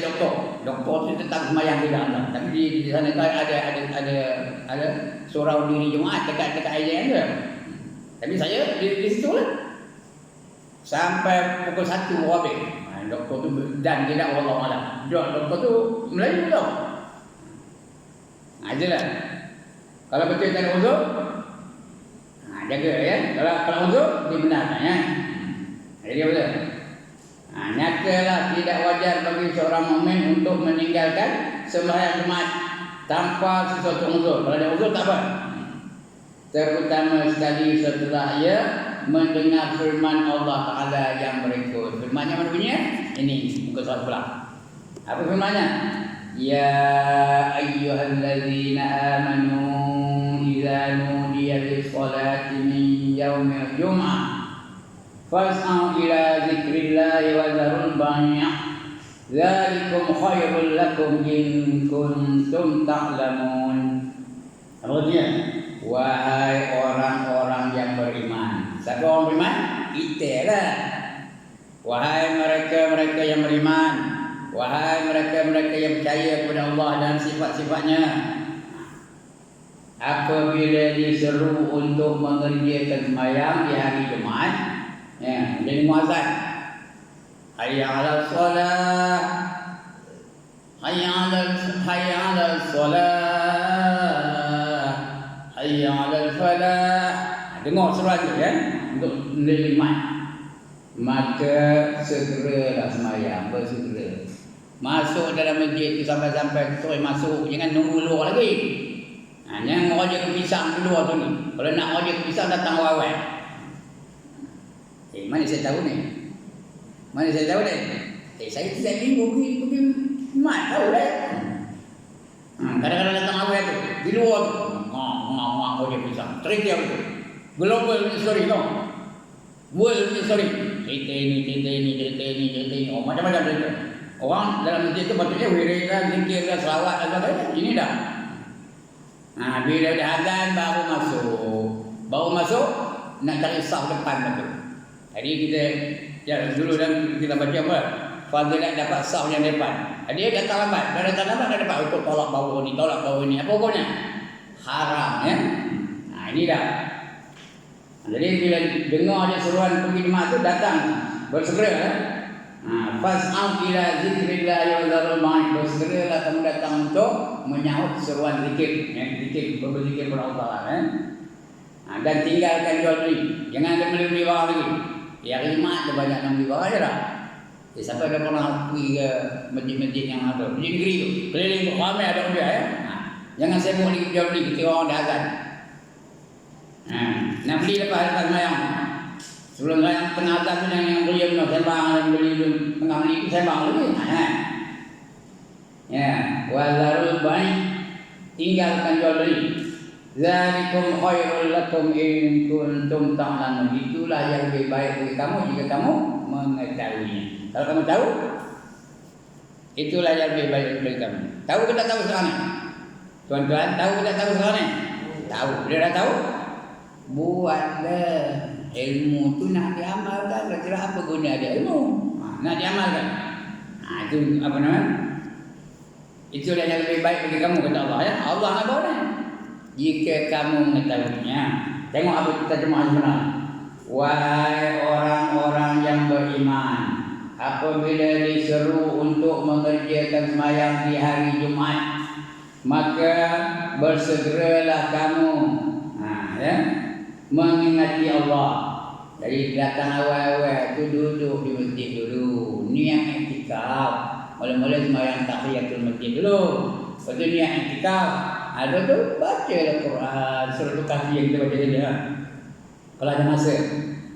doktor tu tentang sembahyang tidak ada. Tapi di sana kan ada surau diri Jumaat dekat IJN tu. Tapi saya di situ lah. Sampai pukul 1 habis. Doktor tu dan tidak wallahu alam. Doktor tu Melayu tau. Ajalah. Kalau betul tak ada uzur, jaga ya. Kalau uzur dibenarkan ya. Jadi betul. Nyatalah tidak wajar bagi seorang mukmin untuk meninggalkan sembahyang Jumaat tanpa sesuatu uzur. Kalau ada uzur tak apa. Terutama sekali setelah ia mendengar firman Allah Ta'ala yang berikut. Firmannya mana bunyinya? Ini muka surat sebelah. Apa firmannya? Ya ayyuhallazina amanu idza nudiya lis-salati min yaumil jum'ah fas'au ila dzikrillahi wa dzarul bai'. Dzalikum khairul lakum in kuntum ta'lamun. Apa artinya? Wahai orang-orang yang beriman. Siapa orang beriman? Kita lah. Wahai mereka-mereka yang beriman. Wahai mereka-mereka yang percaya kepada Allah dan sifat-sifatnya. Apabila diseru untuk mengerjakan sembahyang di hari Jumaat, jadi muazzin. Hayya 'alal shalah. Hayya 'alal shalah. Hayya 'alal falah. Dengar seruan tu kan untuk menerima. Maka segeralah sembahyang, bersegera. Masuk dalam masjid tu sampai terus masuk, jangan nunggu luar lagi. Jangan rojak ke pisang dulu tu ni. Kalau nak rojak ke pisang datang awal-awal. Mana saya tahu ni? Mana saya tahu ni? Saya tidak minggu pergi mat tahu dah. Kadang-kadang datang awal tu di luar tu. Rojak pisang. Triknya tu. Global story no. World story. Cerita ini. Oh, macam-macam cerita. Orang dalam masjid tu patutnya wirid lah, zikir lah, selawat dan sebagainya. Ini dah. Bila dah azan baru masuk nak cari saf depan tu. Jadi kita dulu dan kita baca apa? Fadilat dapat saf yang depan. Dia datang lambat, dah dapat untuk tolak bau ni. Apa hukumnya? Haram ya. Ini dah. Jadi bila dengar dia seruan pergi jemaah tu datang bersegera ya. Fas'au ila zikrillahi wa dzarul bai'. Bersegeralah kamu datang untuk menyahut seruan zikir, berzikir kepada Allah kan. Dan tinggalkan jual beli. Jangan ada beli barang lagi. Ya Jumaat tu banyak yang beli barang aja dah. Siapa ada pernah pergi ke masjid-masjid yang ada, masjid negeri tu, keliling ramai ada dia ya. Jangan sibuk lagi jual beli, kita orang dah azan. Nak beli lepas sembahyang. Sebelum saya tengah azan tu yang beli sembang beli tengah beli sembang lagi. Ya, wazarul bai', tinggalkan jual beli. Zalikum khairul lakum in kuntum ta'lamun. Itulah yang lebih baik bagi kamu jika kamu mengetahuinya. Kalau kamu tahu, itulah yang lebih baik bagi kamu. Tahu ke tak tahu sekarang ni? Tuan-tuan, tahu ke tak tahu sekarang ni? Tahu. Bila dah tahu, buatlah. Ilmu tu nak diamalkan. Kira apa guna dia ilmu? Nak diamalkan. Itu apa namanya? Itulah yang lebih baik bagi kamu kata Allah ya. Allah nak bawa ni. Jika kamu mengetahuinya. Tengok apa kita terjemah sebenarnya. Wahai orang-orang yang beriman. apabila diseru untuk mengerjakan sembahyang di hari Jumaat, maka bersegeralah kamu mengingati Allah. Dari datang awal-awal tu duduk di masjid dulu, niat iktikaf. Mula-mula sembahyang tahiyatul masjid dulu, lepas tu niat iktikaf. Ada tu baca Al-Quran, surah Kahfi yang kita baca tadi kalau ada masa.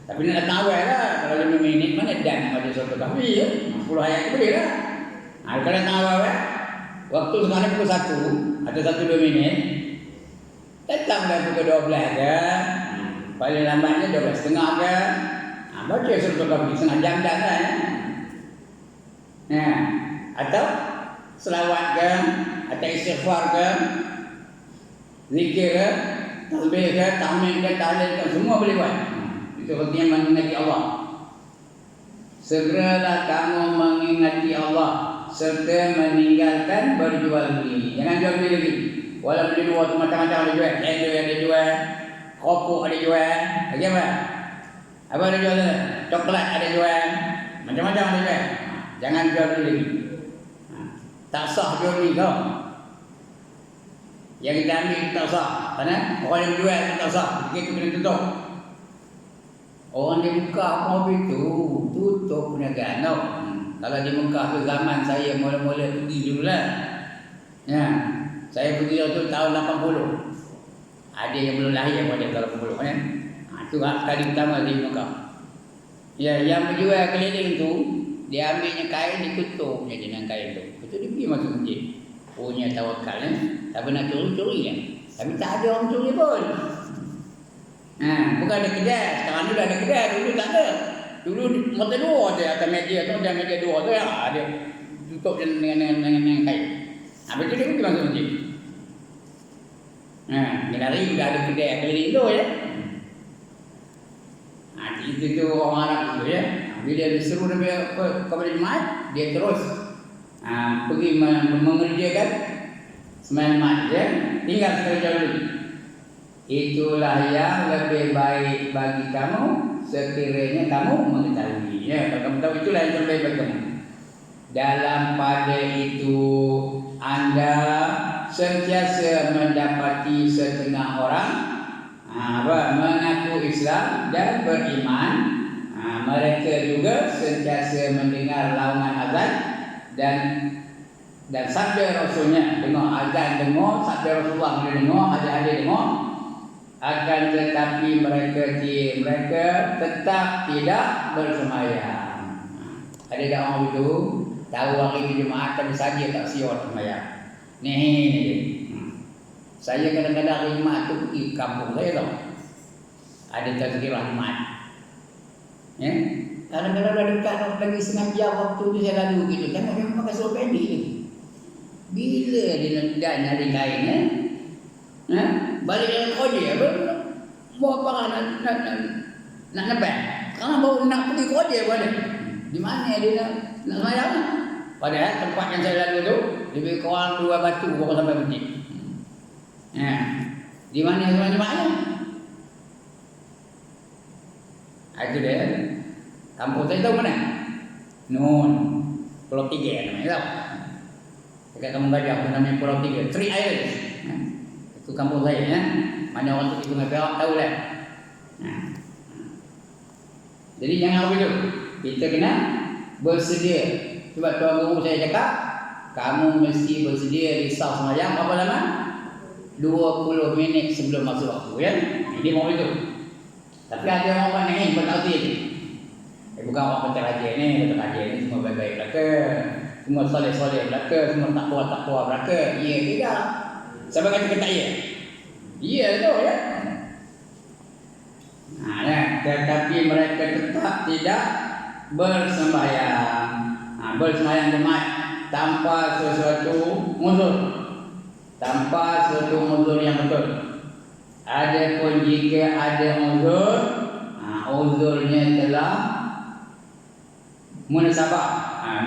Tapi nak datang awal lah. Kalau 5 minit mana dan baca surah Kahfi ya. 10 ayat tu boleh lah. Kalau datang awal waktu sekarang pukul 1 atau 1-2 minit, datanglah pukul 12 ke, paling lambatnya 12.30 ke, baca surah Kahfi setengah jam dah kan. Atau selawat ke, atau istighfar ke, zikir ke, tasbih ke, tahmid ke, tahlil ke, semua boleh buat. Itu artinya mengingati Allah. Segeralah kamu mengingati Allah serta meninggalkan berjual beli. Jangan jual beli lagi. Walau beli dua tu macam-macam ada jual. Cendol ada jual, kopuk ada jual. Lagi apa? Apa ada jual? Coklat ada jual. Macam-macam ada jual. Jangan jual beli lagi. Tak sah jual beli kau. Yang kita ambil tak sah. Karena orang yang jual tak sah. Kita kena tutup. Orang di Mekah mobil tu tutup perniagaan tau. Kalau di Mekah tu zaman saya mula-mula pergi dulu lah. Saya pergi tu tahun 80. Ada yang belum lahir pada tahun 80 kan. Itu kali pertama di Mekah. Yang menjual keliling tu, dia ambilnya kain, dikutupnya dengan kain tu. Itu dia pergi masuk masjid. Punya tawakal kan. Tak pernah curi-curi kan. Tapi tak ada orang curi pun. Bukan ada kedai. Sekarang ni dah ada kedai. Dulu tak ada. Dulu mata dua je atas meja tu. Dan meja dua tu dia tutup dengan kain. Habis tu dia pergi masuk masjid. Dia lari dah ada kedai keliling tu ya. Itu tu orang Arab tu ya. Bila dia disuruh kepada Jumaat, dia terus pergi mengerjakan sembahyang Jumaat ya. Tinggal sekali dulu. Itulah yang lebih baik bagi kamu sekiranya kamu mengetahui. Kalau kamu tahu itulah yang terbaik bagi kamu. Dalam pada itu anda sentiasa mendapati setengah orang mengaku Islam dan beriman. Mereka juga sentiasa mendengar laungan azan dan sabda Rasulnya. Dengar azan, dengar sabda Rasulullah, dengar hadis-hadis, dengar. Akan tetapi mereka tetap tidak bersemayam. Ada tak orang itu tahu hari Jumaat tapi saja tak siap sembahyang. Ni. Saya kadang-kadang hari Jumaat tu pergi kampung saya tau. Ada tazkirah Jumaat. Kadang-kadang dah dekat lagi setengah jam waktu tu saya lalu gitu. Jangan dia pakai seluar pendek lagi. Bila dia nyari kain balik dengan koja mau apa nak nebak. Kalau baru nak pergi koja boleh. Di mana dia nak sembahyang? Padahal tempat yang saya lalu tu lebih kurang 2 batu baru sampai masjid. Di mana sembahyang Jumaat? Itu dia. Kampung saya tahu mana? Nun, Pulau 3 namanya tahu. Dekat Kampung Gajah namanya Pulau 3, 3 Islands. Itu kampung saya ya. Mana orang tu di Sungai Perak tahu lah. Jadi jangan begitu. Kita kena bersedia. Sebab tuan guru saya cakap, kamu mesti bersedia risau sembahyang berapa lama? 20 minit sebelum masuk waktu ya. Ini mau itu. Tapi ada orang ni pun tak tahu. Bukan orang kata raja ni semua baik-baik belaka. Semua soleh-soleh belaka, semua takwa-takwa belaka. Ya tidak. Siapa kata tak ya? Ya tu ya. Tetapi mereka tetap tidak bersembahyang. Bersembahyang Jumaat tanpa sesuatu uzur. Tanpa sesuatu uzur yang betul. Adapun jika ada uzur, uzurnya telah munasabah.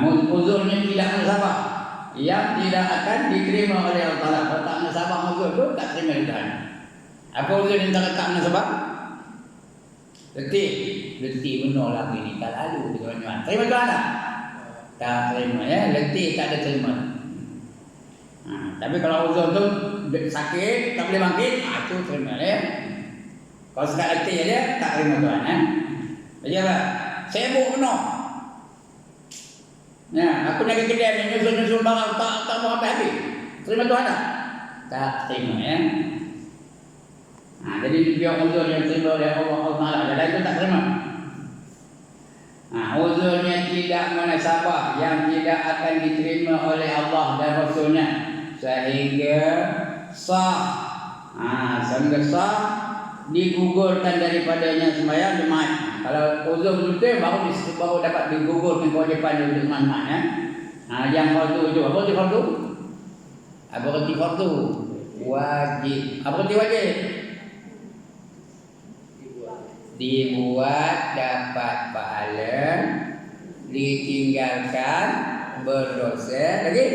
Uzurnya tidak munasabah, yang tidak akan diterima oleh Allah Taala. Kalau tak munasabah uzur tu tak terima Tuhan. Apa uzur yang tak munasabah? Detik letih benar lagi ni tak lalu tuan-tuan. Terima Tuhan tak? Tak terima ya, letih tak ada terima. Tapi kalau uzur tu sakit, tak boleh bangkit, itu terima ya. Kalau sekali letih aja tak terima Tuhan ya. Jadi apa? Sibuk benar. Ya, aku nak kedai ni nyusul barang tak mau habis. Terima Tuhan tak? Tak terima ya. Jadi dia uzur yang terima oleh Allah Taala, dan itu tak terima. Uzurnya tidak munasabah, yang tidak akan diterima oleh Allah dan Rasulnya, sehingga sah. Sehingga sah digugurkan daripadanya sembahyang jemaat. Kalau uzur betul baru dapat digugurkan kewajipan untuk jemaat ya. Yang fardu itu apa? Fardu? Apa arti fardu? Wajib. Apa arti wajib? Dibuat dapat pahala, ditinggalkan berdosa. Lagi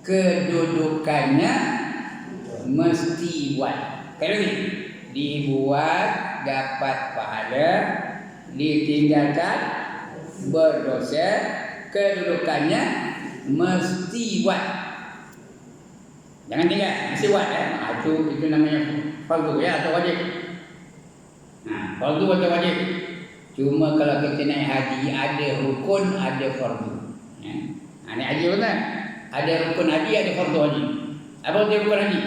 kedudukannya mesti buat. Kali ini dibuat dapat pahala, ditinggalkan berdosa, kedudukannya mesti buat. Jangan tinggal, mesti buat ya. Itu namanya fardu ya atau wajib. Fardu atau wajib. Cuma kalau kita naik haji ada rukun, ada fardu. Ya. Naik haji betul? Ada rukun haji, ada fardu haji. Apa itu rukun haji?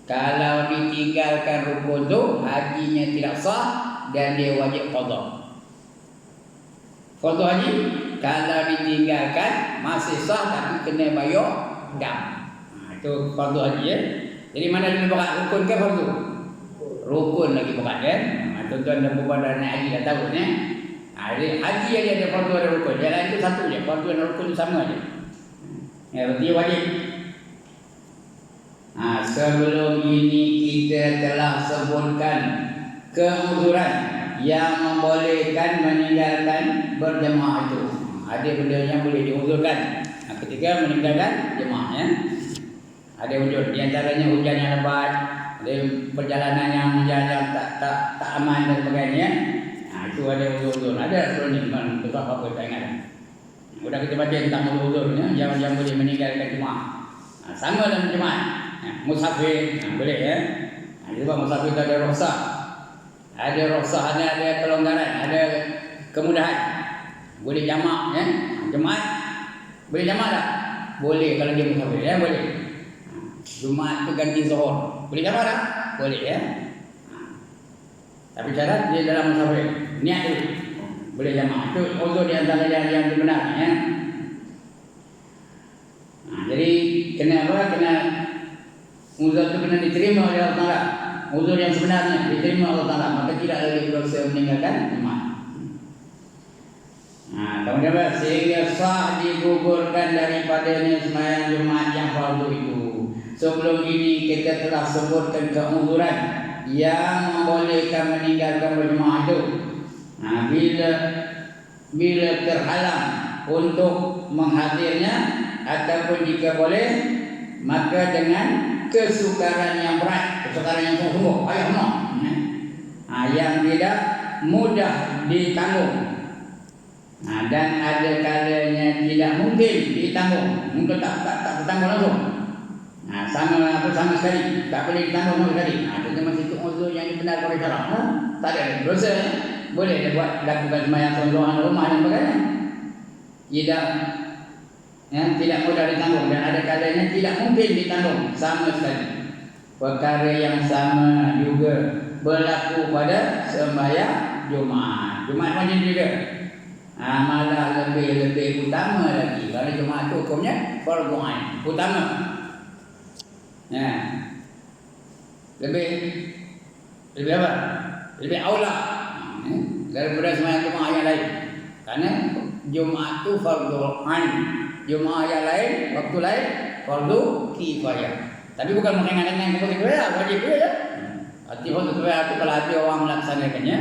Kalau ditinggalkan rukun tu, hajinya tidak sah dan dia wajib qada. Fardu haji kalau ditinggalkan masih sah tapi kena bayar dam. Itu fardu haji ya. Jadi mana dia berat rukun ke fardu? Rukun lagi berat kan? Tuan-tuan dan puan dan naik haji dah tahu ni. Haji yang ada fardu ada rukun. Yang lain itu satu je. Fardu dan rukun sama je. Dia wajib. Sebelum ini kita telah sebutkan keuzuran yang membolehkan meninggalkan berjemaah itu. Ada benda yang boleh diuzurkan ketika meninggalkan jemaah ya. Ada wujud di antaranya hujan yang lebat, ada perjalanan yang tak aman dan sebagainya. Itu ada uzur-uzur. Ada sebelum ni betul apa tak ingat. Sudah kita baca tentang uzur-uzurnya yang boleh meninggalkan jemaah. Sama dengan jemaah. Musafir boleh ya. Sebab musafir itu ada rukhsah. Ada rukhsah, ada kelonggaran, ada kemudahan. Boleh jamak ya. Jemaah boleh jamak tak? Boleh kalau dia musafir ya, boleh. Jumaat tu ganti Zuhur. Boleh jamak tak? Boleh ya. Tapi syarat dia dalam musafir. Niat dulu. Boleh jamak. Itu uzur di antara yang dibenarkan ya. Jadi kena apa? Kena uzur itu kena diterima oleh Allah Taala. Uzur yang sebenarnya diterima Allah Taala, maka tidak lagi berdosa meninggalkan jemaah. Kemudian sehingga sah digugurkan daripadanya sembahyang Jumaat yang fardu itu. Sebelum ini kita telah sebutkan keuzuran yang membolehkan meninggalkan berjemaah itu. Bila terhalang untuk menghadirnya ataupun jika boleh, maka dengan kesukaran yang berat, kesukaran yang sungguh-sungguh, payah benar, yang tidak mudah ditanggung. Dan ada kalanya tidak mungkin ditanggung, mungkin tak tertanggung langsung. Sama sekali tak boleh ditanggung sama sekali. Itu masih itu uzur yang dibenarkan oleh syarak. Tak ada dosa, boleh dia buat lakukan sembahyang seorang rumah dan sebagainya. Tidak mudah ditanggung dan ada kalanya tidak mungkin ditanggung sama sekali. Perkara yang sama juga berlaku pada sembahyang Jumaat. Jumaat wajib juga. Malah lebih utama lagi. Kalau Jumaat itu hukumnya fardu ain, utama. Lebih apa? Lebih aula daripada sembahyang Jumaat yang lain. Karena Jumaat itu fardu ain. Jumaat yang lain, waktu lain fardu kifayah. Tapi bukan meringankan fardu kifayah, wajib juga ya. Arti fardu kifayah itu kalau ada orang melaksanakannya,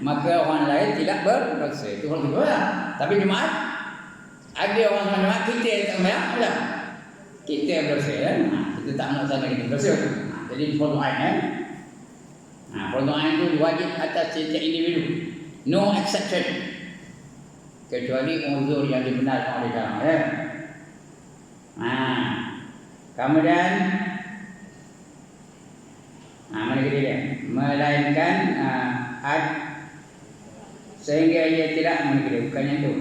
maka orang lain tidak berdosa. Itu fardu kifayah. Tapi Jumaat ada orang Jumaat kita tak sembahyang, tidak. Kita berdosa ya. Kita tak melaksanakan berdosa. Jadi fardu ain ya. Perdoaan itu wajib atas setiap individu. No exception. Kecuali uzur yang dibenarkan oleh dalam. Kemudian mana kata dia? Melainkan sehingga ia tidak mengerti, bukannya itu.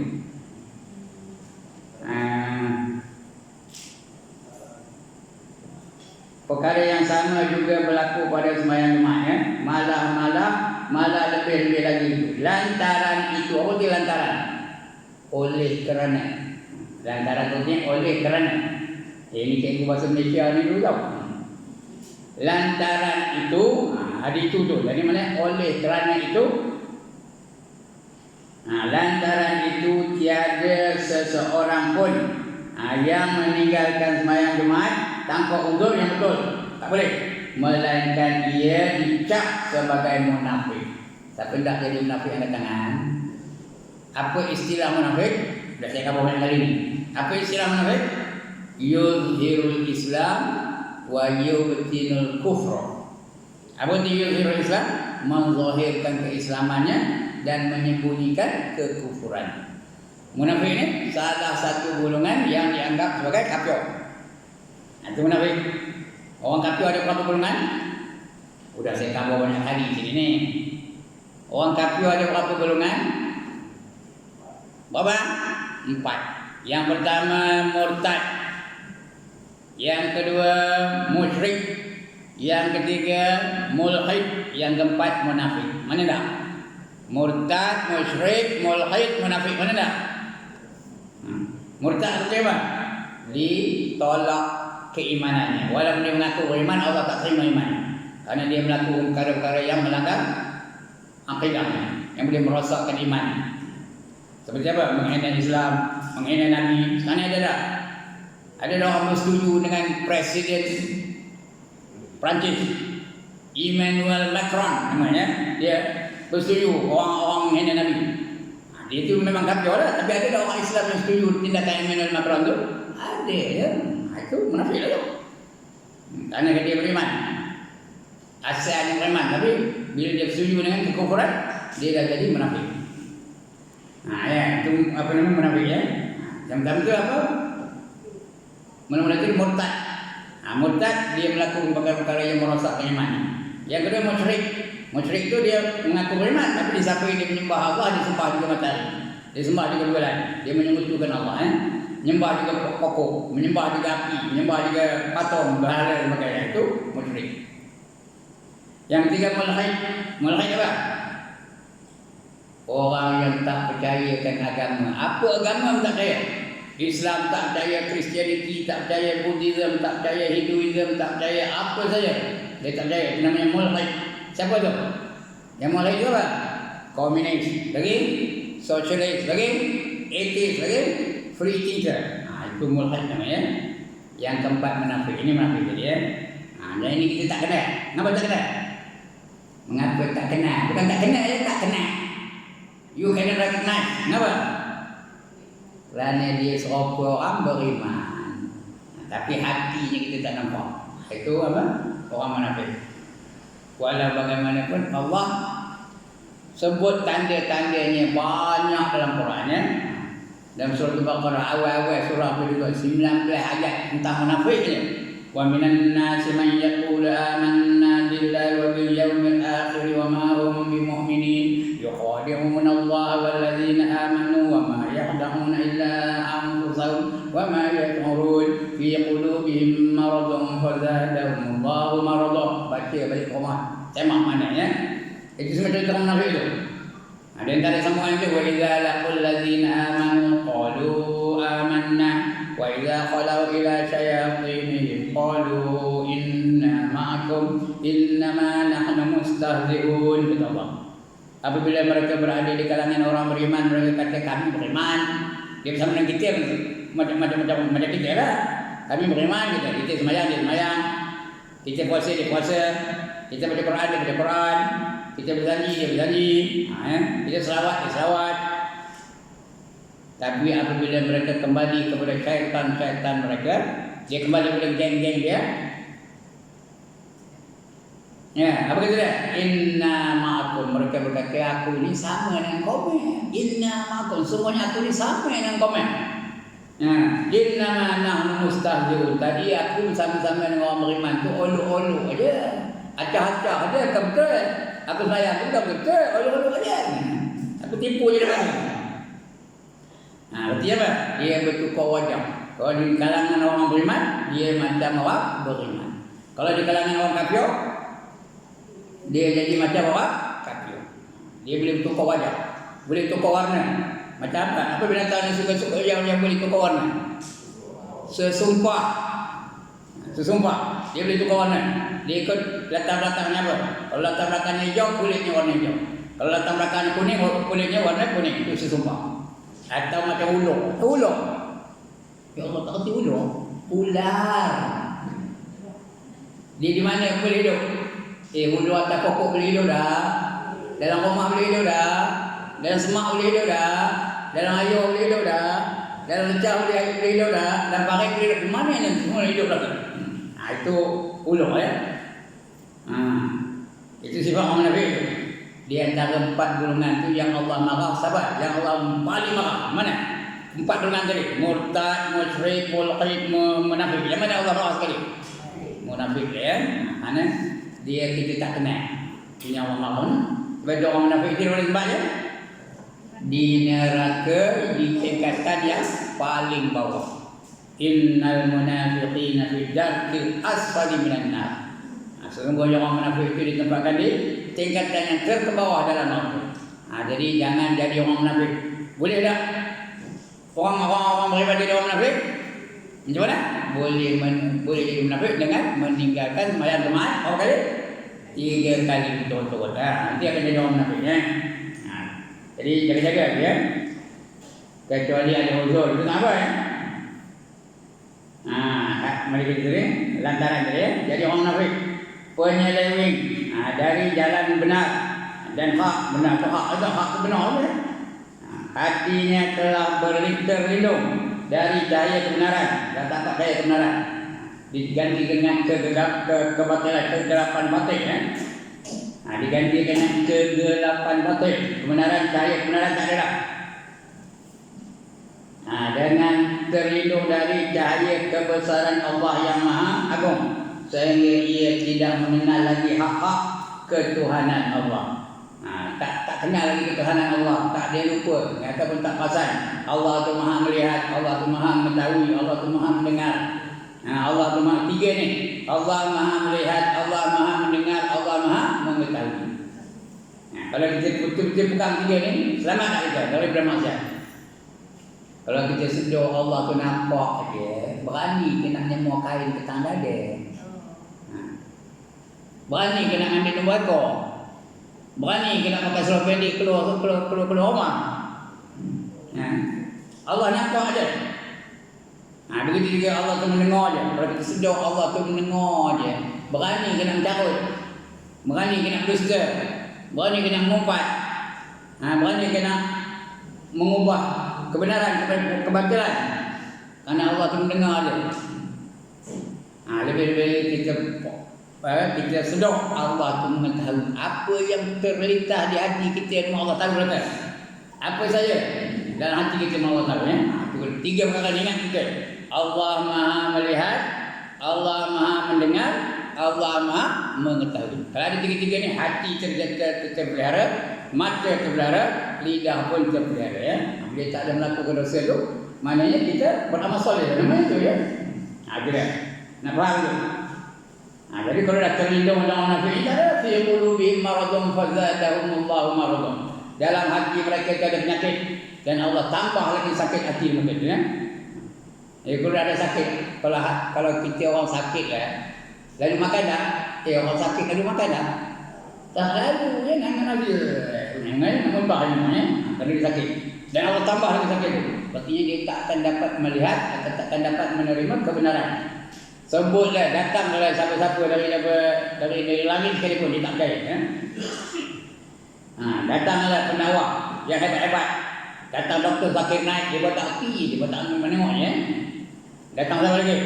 Perkara yang sama juga berlaku pada sembahyang Jumaat, malah lebih lagi. Lantaran itu, lantaran oleh kerana. Lantaran itu oleh kerana. Ini cikgu bahasa Malaysia ni dulu tahu. Lantaran itu, ada itu tu. Jadi mana oleh kerana itu. Lantaran itu tiada seseorang pun yang meninggalkan sembahyang Jumaat tanpa uzur yang betul. Tak boleh. Melainkan ia dicap sebagai munafik. Siapa hendak jadi munafik angkat tangan? Apa istilah munafik? Dah saya kabar banyak kali ni. Apa istilah munafik? Yuzhirul Islam wa yubtinul kufra. Apa itu yuzhirul Islam? Menzahirkan keislamannya dan menyembunyikan kekufuran. Munafik ini salah satu golongan yang dianggap sebagai kafir. Itu munafik. Orang kafir ada berapa golongan? Sudah saya kabar banyak kali di sini ni. Orang kafir ada berapa golongan? Berapa? 4. Yang pertama murtad. Yang kedua musyrik. Yang ketiga mulhid. Yang keempat munafik. Mana dah? Murtad, musyrik, mulhid, munafik. Mana dah? Murtad itu apa? Ditolak keimanannya. Walaupun dia mengaku beriman, Allah tak terima iman. Karena dia melakukan perkara-perkara yang melanggar akidahnya, yang boleh merosakkan iman. Seperti apa? Menghina Islam, menghina Nabi. Sekarang ada tak? Ada orang bersetuju dengan Presiden Perancis, Emmanuel Macron namanya. Dia bersetuju orang-orang menghina Nabi. Dia itu memang kafir lah. Tapi ada orang Islam yang setuju tindakan Emmanuel Macron tu? Ada ya. Itu munafik lah tu. Kerana dia beriman. Asalnya beriman. Tapi bila dia setuju dengan kekufuran, dia dah jadi munafik. Itu apa namanya munafik ya. Yang pertama itu apa? Mula-mula itu murtad. Murtad dia melakukan perkara-perkara yang merosakkan iman. Yang kedua musyrik. Musyrik itu dia mengaku beriman, tapi di samping dia menyembah Allah, dia sembah juga matahari, dia sembah juga bulan, dia menyekutukan Allah, menyembah juga pokok, menyembah juga api, menyembah juga patung, berhala dan sebagainya. Itu musyrik. Yang ketiga mulhid. Mulhid apa? Orang yang tak percayakan agama. Apa agama tak percaya? Islam tak percaya, Kristianiti tak percaya, Buddhism tak percaya, Hinduism tak percaya, apa saja dia tak percaya. Itu namanya mulhid. Siapa tu? Yang mulai itu apa? Komunis, lagi sosialis, lagi ateis, lagi free thinker. Itu mulhid namanya. Yang keempat munafik. Ini munafik tadi ya. Dan ini kita tak kena. Kenapa tak kena? Mengapa tak kena? Bukan tak kena, tak kena. You cannot recognize. Kenapa? Kerana dia serupa orang beriman, tapi hatinya kita tak nampak. Itu apa? Orang munafik. Walau bagaimanapun Allah sebut tanda-tandanya banyak dalam Quran ya. Dalam surah Al-Baqarah awal-awal surah kedua 19 ayat tentang munafik ni. Wa minan nasi man yaqulu amanna billahi wa bil yawmil akhir wa ma hum bimu'minin yukhadi'una Allah wal ladzina amanu wa ma yakhda'una illa anfusahum wa ma yash'urun fi qulubihim maradun fazadahum Allahu maradah. Baca balik rumah, semak maknanya. Itu semua cerita munafik itu. Ada antara sambungan itu wa idza laqul ladzina amanu qalu amanna wa idza khalau ila syayatinihim qalu inna ma'akum innama nahnu mustahzi'un. Kata Allah. Apabila mereka berada di kalangan orang beriman, mereka kata kami beriman. Dia bersama dengan kita macam kita lah. Kami beriman, kita sembahyang, dia sembahyang. Kita puasa, dia puasa. Kita baca Quran, dia baca Quran. Kita berjanji, dia berjanji. Kita selawat, dia selawat. Tapi apabila mereka kembali kepada syaitan-syaitan mereka, dia kembali kepada geng-geng dia, Ya, apa kata dia? Inna ma'akum. Mereka berkata, aku ini sama dengan kamu. Inna ma'akum. Semuanya aku ini sama dengan kamu. Ya, inna ma'nahnu mustahzi'un. Tadi aku bersama-sama dengan orang beriman tu olu-olu aja. Acah-acah aja, tak betul. Aku sayang aku tak betul, olu-olu aja. Aku tipu je depan. Berarti apa? Dia bertukar wajah. Kalau di kalangan orang beriman, dia macam orang beriman. Kalau di kalangan orang kafir, dia jadi macam orang kafir. Dia boleh bertukar wajah, boleh tukar warna. Macam apa? Apa binatang yang suka-suka yang boleh tukar warna? Sesumpah. Dia boleh tukar warna. Dia ikut latar belakangnya apa? Kalau latar belakangnya hijau, kulitnya warna hijau. Kalau latar belakangnya kuning, kulitnya warna kuning. Itu sesumpah. Atau macam ular. Ya Allah, tak kerti ular. Ular. Dia di mana boleh hidup? Ular atas pokok boleh hidup dah. Dalam rumah boleh hidup dah. Dalam semak boleh hidup dah. Dalam air boleh hidup dah. Dalam lecah boleh hidup dah. Dalam parit boleh hidup. Di mana yang semua hidup dah? Itu ular ya. Itu sifat orang munafik. Di antara 4 golongan itu yang Allah marah, sabar, yang Allah paling marah. Mana? 4 golongan tadi. Murtad, musyrik, mulhid, munafik. Yang mana Allah marah sekali? Munafik ya. Mana? Dia kita tak kenal. Ini Allah marah. Bagi orang munafik itu orang sebab ya. Di neraka di tingkatan yang paling bawah. Innal munafiqina fi darkil asfali minan nar. Sesungguhnya orang munafik itu ditempatkan di tingkatan yang terbawah dalam neraka. Jadi jangan jadi orang munafik. Boleh tak? Orang beriman jadi orang munafik? Macam mana? Boleh jadi munafik dengan meninggalkan sembahyang jemaat berapa kali? 3 kali betul-betul. Nanti akan jadi orang munafik ya. Jadi jaga-jaga ya. Kecuali ada uzur itu tak apa ya. Mereka itu lantaran dia jadi orang munafik. Penyeleweng dari jalan benar dan hak benar atau hak itu hak benar ya. Hatinya telah terlindung dari cahaya kebenaran dan tak cahaya kebenaran diganti dengan kegelapan batin ya. Diganti dengan kegelapan batin, kebenaran cahaya kebenaran tak ada. Dengan terlindung dari cahaya kebesaran Allah yang Maha Agung, sehingga ia tidak mengenal lagi hak-hak ketuhanan Allah. Tak kenal lagi ketuhanan Allah, tak dia lupa ataupun tak perasan. Allah tu Maha melihat, Allah tu Maha mengetahui, Allah tu Maha mendengar. Allah tu Maha 3 ni. Allah Maha melihat, Allah Maha mendengar, Allah Maha mengetahui. Kalau kita betul-betul pegang 3 ni, selamat tak kita dari bermaksiat. Kalau kita sedar Allah tu nampak dia, berani kita nak nyemua kain ke tang dada. Berani kita nak ambil tembakau. Berani kita nak pakai seluar pendek keluar rumah. Allah nampak aja. Begitu juga Allah tu mendengar je. Kalau kita sedar Allah tu mendengar je. Berani kita nak carut. Berani kita nak dusta. Berani kita nak mengumpat. Berani kita nak mengubah kebenaran kepada kebatilan. Karena Allah tu mendengar je. Lebih-lebih kita sedar Allah tu mengetahui apa yang terlintas di hati kita yang Allah tahu belakang. Apa saja dalam hati kita yang Allah tahu ya. 3 perkara ingat kita. Allah Maha melihat, Allah Maha mendengar, Allah Maha mengetahui. Kalau ada 3 ni, hati terpelihara, mata terpelihara, lidah pun terpelihara ya. Bila tak ada melakukan dosa tu, maknanya kita beramal soleh. Namanya tu ya. Ada. Nak faham tu? Jadi kalau dah terlindung dengan munafik, ada fi qulubihim maradun fazadahumullahu maradun. Dalam hati mereka ada penyakit dan Allah tambah lagi sakit hati mereka ya. Kalau ada sakit, kalau kita orang sakit lah, lalu makan dah. Orang sakit lalu makan dah. Tak lalu je nangan aja. Nangan membah namanya, kalau dia sakit. Dan Allah tambah lagi sakit tu. Artinya dia tak akan dapat melihat atau tak akan dapat menerima kebenaran. Sebutlah datanglah siapa-siapa dari langit sekalipun dia tak percaya ya. Datanglah pendakwa yang hebat-hebat. Datang doktor sakit naik, dia buat tak hati, dia buat tak menengok ya. Datang siapa lagi?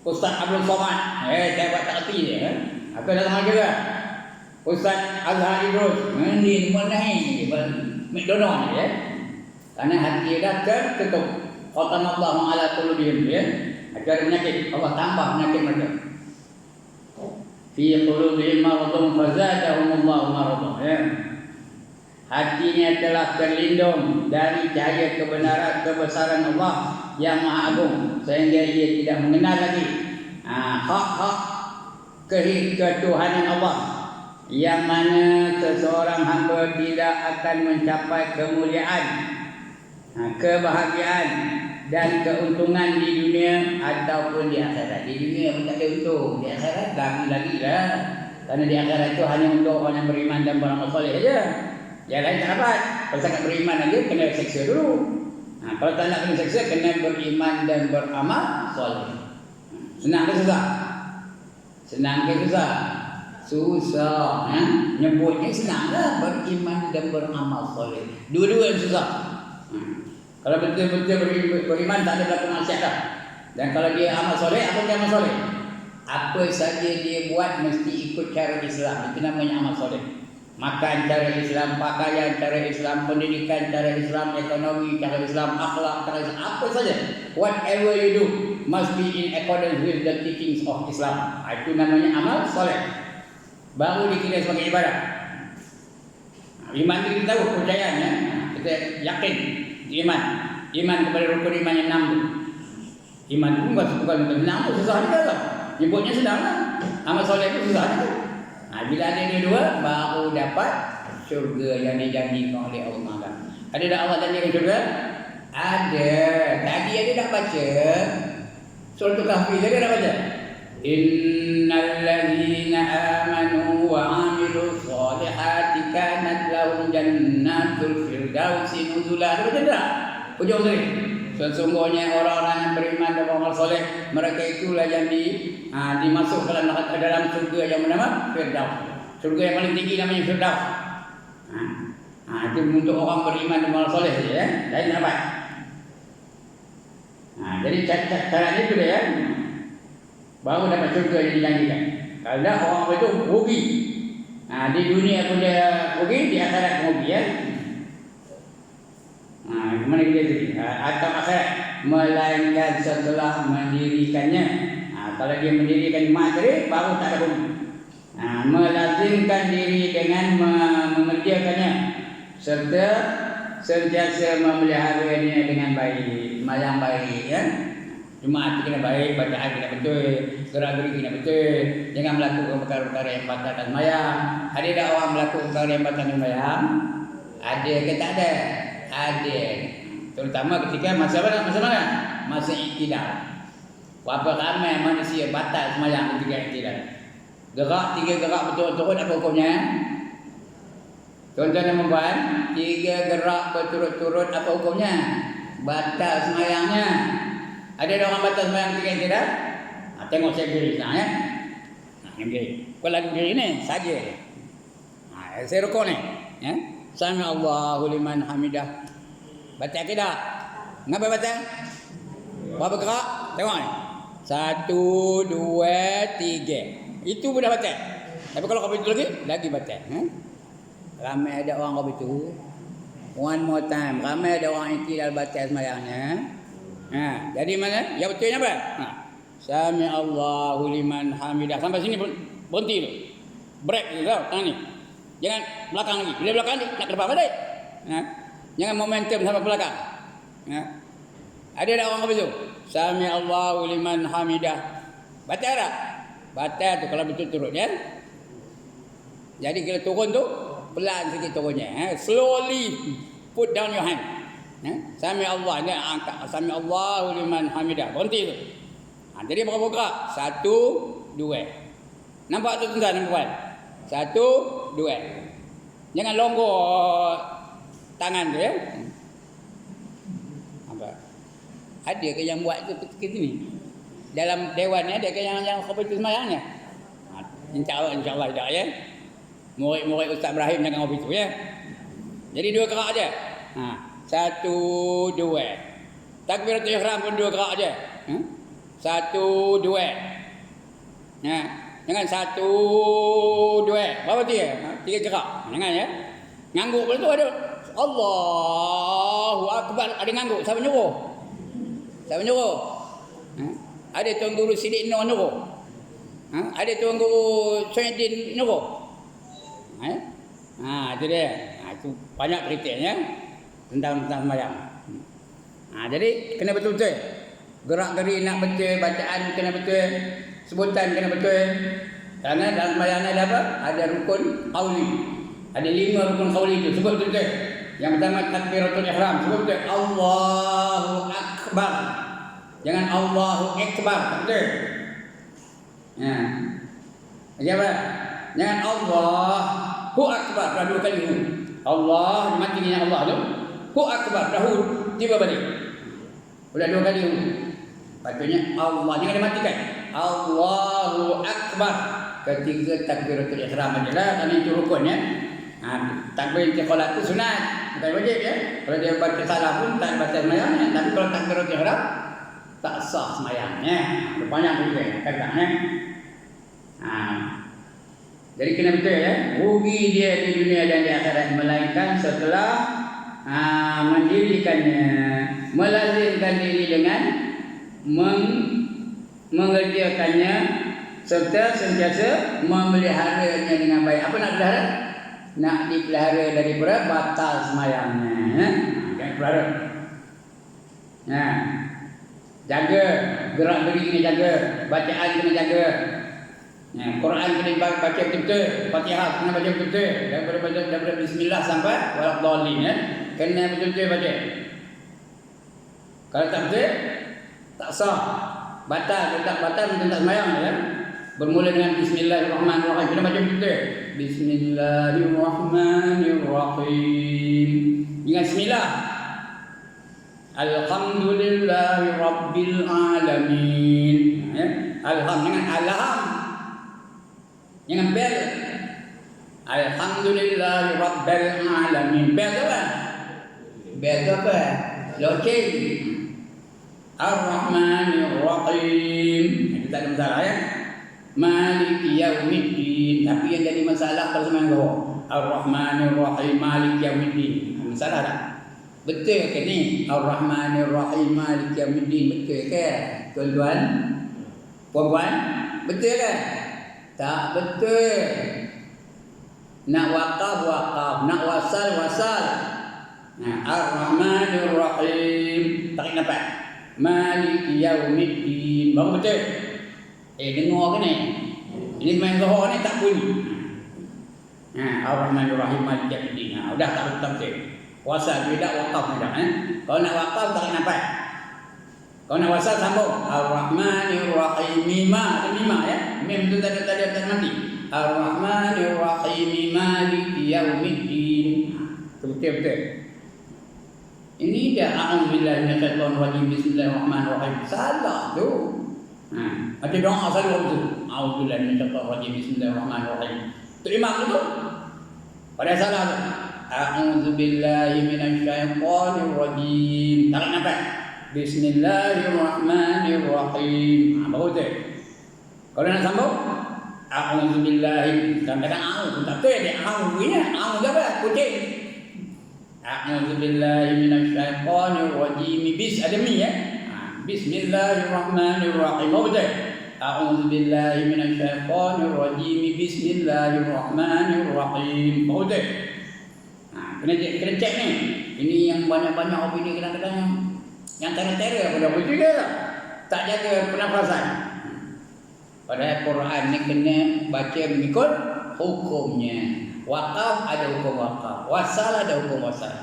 Ustaz Abdul Somad. Saya buat tak hati dia ya. Apa dah sama juga? Ustaz Azhar Idrus ini menahi McDonald ya. Karena hati dia tertutup. Khatamullahu ala qulubihim ya. Ada penyakit, Allah tambah penyakit mereka. Fi qulubihim maradun fazadahumullahu maradan ya. Hatinya telah terlindung dari cahaya kebenaran kebesaran Allah yang Maha Agung sehingga ia tidak mengenal lagi hak-hak ketuhanan Allah, yang mana seseorang hamba tidak akan mencapai kemuliaan, kebahagiaan dan keuntungan di dunia ataupun di akhirat. Di dunia pun tak ada untung, di akhirat lagi-lagi lah. Karena di akhirat itu hanya untuk orang yang beriman dan beramal soleh saja. Yang lain tak dapat. Kalau sangat beriman aja kena seksa dulu. Kalau tak nak kena seksa, kena beriman dan beramal soleh. Senang ke susah? Senang ke susah? Susah. Nyebutnya senang lah, beriman dan beramal soleh. Dua-dua yang susah. Kalau betul-betul beriman, tak ada berlaku maksiat dah. Dan kalau dia amal soleh, apa dia amal soleh? Apa saja dia buat mesti ikut cara Islam. Itu namanya amal soleh. Makan cara Islam, pakaian cara Islam, pendidikan cara Islam, ekonomi cara Islam, akhlak cara Islam, apa saja. Whatever you do must be in accordance with the teachings of Islam. Itu namanya amal soleh. Baru dikira sebagai ibadah. Iman itu kita tahu, kepercayaan ya. Kita yakin iman. Iman kepada rukun iman yang 6. Iman itu bukan senang, susah juga lah. Nyebutnya senang lah. Amal soleh itu susah juga. Bila ada dua, baru dapat syurga yang dijanjikan oleh Allah. Ada tak Allah janjikan syurga? Ada. Tadi ada nak baca surah Kahfi, tadi nak baca. Innal ladzina amanu wa 'amilus solihati kanat lahum jannatul firdausi nuzula. Ada baca tak? Hujung tadi. Sesungguhnya orang-orang yang beriman dan beramal soleh, mereka itulah yang dimasukkan dalam surga yang bernama Firdaus. Surga yang paling tinggi namanya Firdaus. Itu untuk orang beriman dan beramal soleh saja ya. Lain apa? Jadi caranya itu dia ya. Baru dapat surga yang dijanjikan. Kalau orang itu rugi. Di dunia pun dia rugi, di akhirat rugi ya. Kemana kita tadi? Atau akhirat, melainkan setelah mendirikannya. Kalau dia mendirikan materi, baru tak ada bumi. Melazimkan diri dengan mengerjakannya serta sentiasa memeliharanya dengan baik, yang baik ya. Jumaat kena baik, bacaan kena betul, gerak-gerik kena betul. Jangan melakukan perkara-perkara yang batalkan sembahyang. Ada tak orang melakukan perkara yang batalkan sembahyang? Ada ke tak ada? Ada. Terutama ketika masa mana? Masa iktidal. Berapa ramai manusia batal sembahyang ketika iktidal. Gerak 3 gerak betul-betul apa hukumnya? Tuan-tuan dan puan, 3 gerak berturut-turut apa hukumnya? Batal sembahyangnya. Ada orang batal sembahyang ketika iktidal? Tengok saya berdiri sekarang ya. Kau lagi berdiri ni saja. Saya rukuk ni ya. Sami Allahu liman hamidah. Batal ke tak? Ngapa batal? Berapa gerak? Tengok ni. 1, 2, 3. Itu pun dah batal. Tapi kalau kau betul lagi batal. Ramai ada orang kau betul. One more time. Ramai ada orang iktidal batal sembahyangnya. Jadi mana? Yang betulnya apa? Sami Allahu liman hamidah. Sampai sini berhenti tu. Break tu tau, tangan ni. Jangan belakang lagi. Bila belakang ni nak ke depan balik. Jangan momentum sampai belakang. Ada tak orang begitu? Sami Allahu liman hamidah. Batal tak? Batal tu kalau betul turun ya. Jadi kalau turun tu pelan sikit turunnya. Slowly put down your hand. Sami Allah ni angkat. Sami Allahu liman hamidah. Berhenti tu. Jadi berapa gerak? 1, 2. Nampak tu tuan-tuan dan puan? 1, 2. Jangan longgor tangan tu ya. Apa? Ada ke yang buat tu ketika ni? Dalam dewan ni ada ke yang khabar tu sembahyangnya? InsyaAllah tak ya. Murid-murid Ustaz Ibrahim jangan khabar tu ya. Jadi 2 gerak aja. 1, 2. Takbiratul ihram pun 2 gerak aja. 1, 2. Jangan 1, 2. Berapa dia? 3 gerak. Jangan ya. Ngangguk pula tu ada. Allahu Akbar. Ada ngangguk. Siapa nyuruh? Siapa nyuruh? Ada Tuan Guru Sidik Noh nyuruh? Ada Tuan Guru Syaiddin nyuruh? Itu dia. Itu banyak ceritanya tentang sembahyang. Jadi kena betul-betul. Gerak-geri nak betul, bacaan kena betul, sebutan kena betul. Karena dalam sembahyang ada apa? Ada rukun qauli. Ada 5 rukun qauli itu. Sebut betul-betul. Yang pertama takbiratul ihram. Sebut betul. Allahu Akbar. Jangan Allahu Akbar. Betul. Macam apa? Jangan Allahu Akbar. Dah 2 kali hu. Allah mati dengan Allah tu. Hu Akbar. Dah hu. Tiba balik. Sudah 2 kali hu. Patutnya Allah. Jangan dimatikan. Allahu Akbar. Ketiga takbiratul ihram ajalah. Kerana itu rukun ya. Takbir istiqalat itu sunat. Bukan wajib ya. Kalau dia baca salah pun tak baca semayangnya. Tapi kalau takbiratul ihram tak sah semayangnya. Banyak juga kadang-kadang ya. Jadi kena betul ya. Rugi dia di dunia dan di akhirat. Melainkan setelah mendirikannya, melazimkan diri dengan mengerjakannya serta sentiasa memeliharanya dengan baik. Apa nak pelihara? Nak dipelihara daripada batal semayangnya. Jangan pelihara. Jaga, gerak geri kena jaga, bacaan kena jaga. Quran kena baca betul-betul, Fatihah kena baca betul-betul. Daripada bismillah sampai waladhdallin ya. Kena betul-betul baca. Kalau tak betul, tak sah. Batal, tak batal tak sembahyang ya. Bermula dengan bismillahirrahmanirrahim. Kena baca betul. Bismillahirrahmanirrahim. Dengan bismillah. Alhamdulillahi rabbil alamin. Alhamdulillah dengan alham. Jangan bel. Alhamdulillahi rabbil alamin. Bel apa? Bel apa? Loceng. Ar-Rahmanir-Rahim. Itu tak ada masalah ya. Maliki yaumiddin. Tapi yang jadi masalah kalau sembahyang zuhur. Ar-Rahmanir-Rahim Maliki yaumiddin. Masalah tak? Betul ke ni? Ar-Rahmanir-Rahim Maliki yaumiddin. Betul ke? Tuan-tuan? Puan-puan? Betul ke? Tak betul. Nak wakaf. Nak wasal. Ar-Rahmanir-Rahim. Tarik nafas. Maliki yaumiddin. Baru betul. Dengar ke ni? Ini main zuhur ni tak bunyi. Ar-Rahmanir-Rahim Maliki yaumiddin. Dah tak betul. Wasal tidak, wakaf tidak. Kalau nak wakaf tarik nafas. Kalau nak wasal sambung. Ar-Rahmanir-Rahim. Ada mima ya. Mim tu tadi mati. Ar-Rahmanir-Rahim Maliki yaumiddin. Betul. Ini dah a'udzubillahi minasyaitonirrajim bismillahirrahmanirrahim. Salah tu. Ada doa selalu tu. A'udzubillahi minasyaitonirrajim bismillahirrahmanirrahim. Terima tu. Pada salah tu. A'udzubillahi minasyaitonirrajim. Tarik nafas. Bismillahirrahmanirrahim. Baru tu. Kalau nak sambung, a'udzubillahi. Kadang-kadang a'udzu tak betul dia a'udzunya. A'udzu apa? Kucing. A'udzubillahi minasyaitonirrajim. Bis ada mi ya. Bismillahirrahmanirrahim. Betul. A'udzubillahi minasyaitonirrajim. Bismillahirrahmanirrahim. Betul. Kena cek ni. Ini yang banyak-banyak opini kadang-kadang yang tera-tera pada betul ke tak? Tak jaga pernafasan. Padahal Quran ni kena baca mengikut hukumnya. Wakaf ada hukum wakaf. Wasal ada hukum wasal.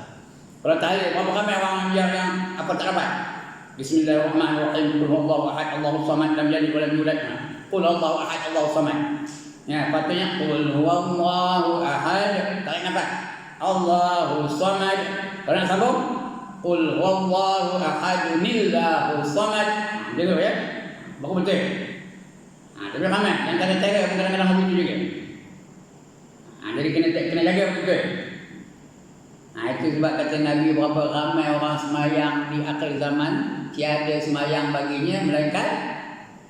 Kalau tahlil, berapa ramai orang yang apa tak dapat? Bismillahirrahmanirrahim. Qul huwallahu ahad, Allahus samad, lam yalid wa lam yulad. Qul huwallahu ahad, Allahus samad. Ya, patutnya qul huwallahu ahad. Tarik nafas. Allahus samad. Kalau nak sambung, qul huwallahu ahad, Allahus samad. Gitu ya. Bagus betul. Tapi ramai yang tera-tera pun kadang-kadang begitu juga. Jadi kena jaga betul. Itu sebab kata Nabi berapa ramai orang semayang di akhir zaman tiada semayang baginya melainkan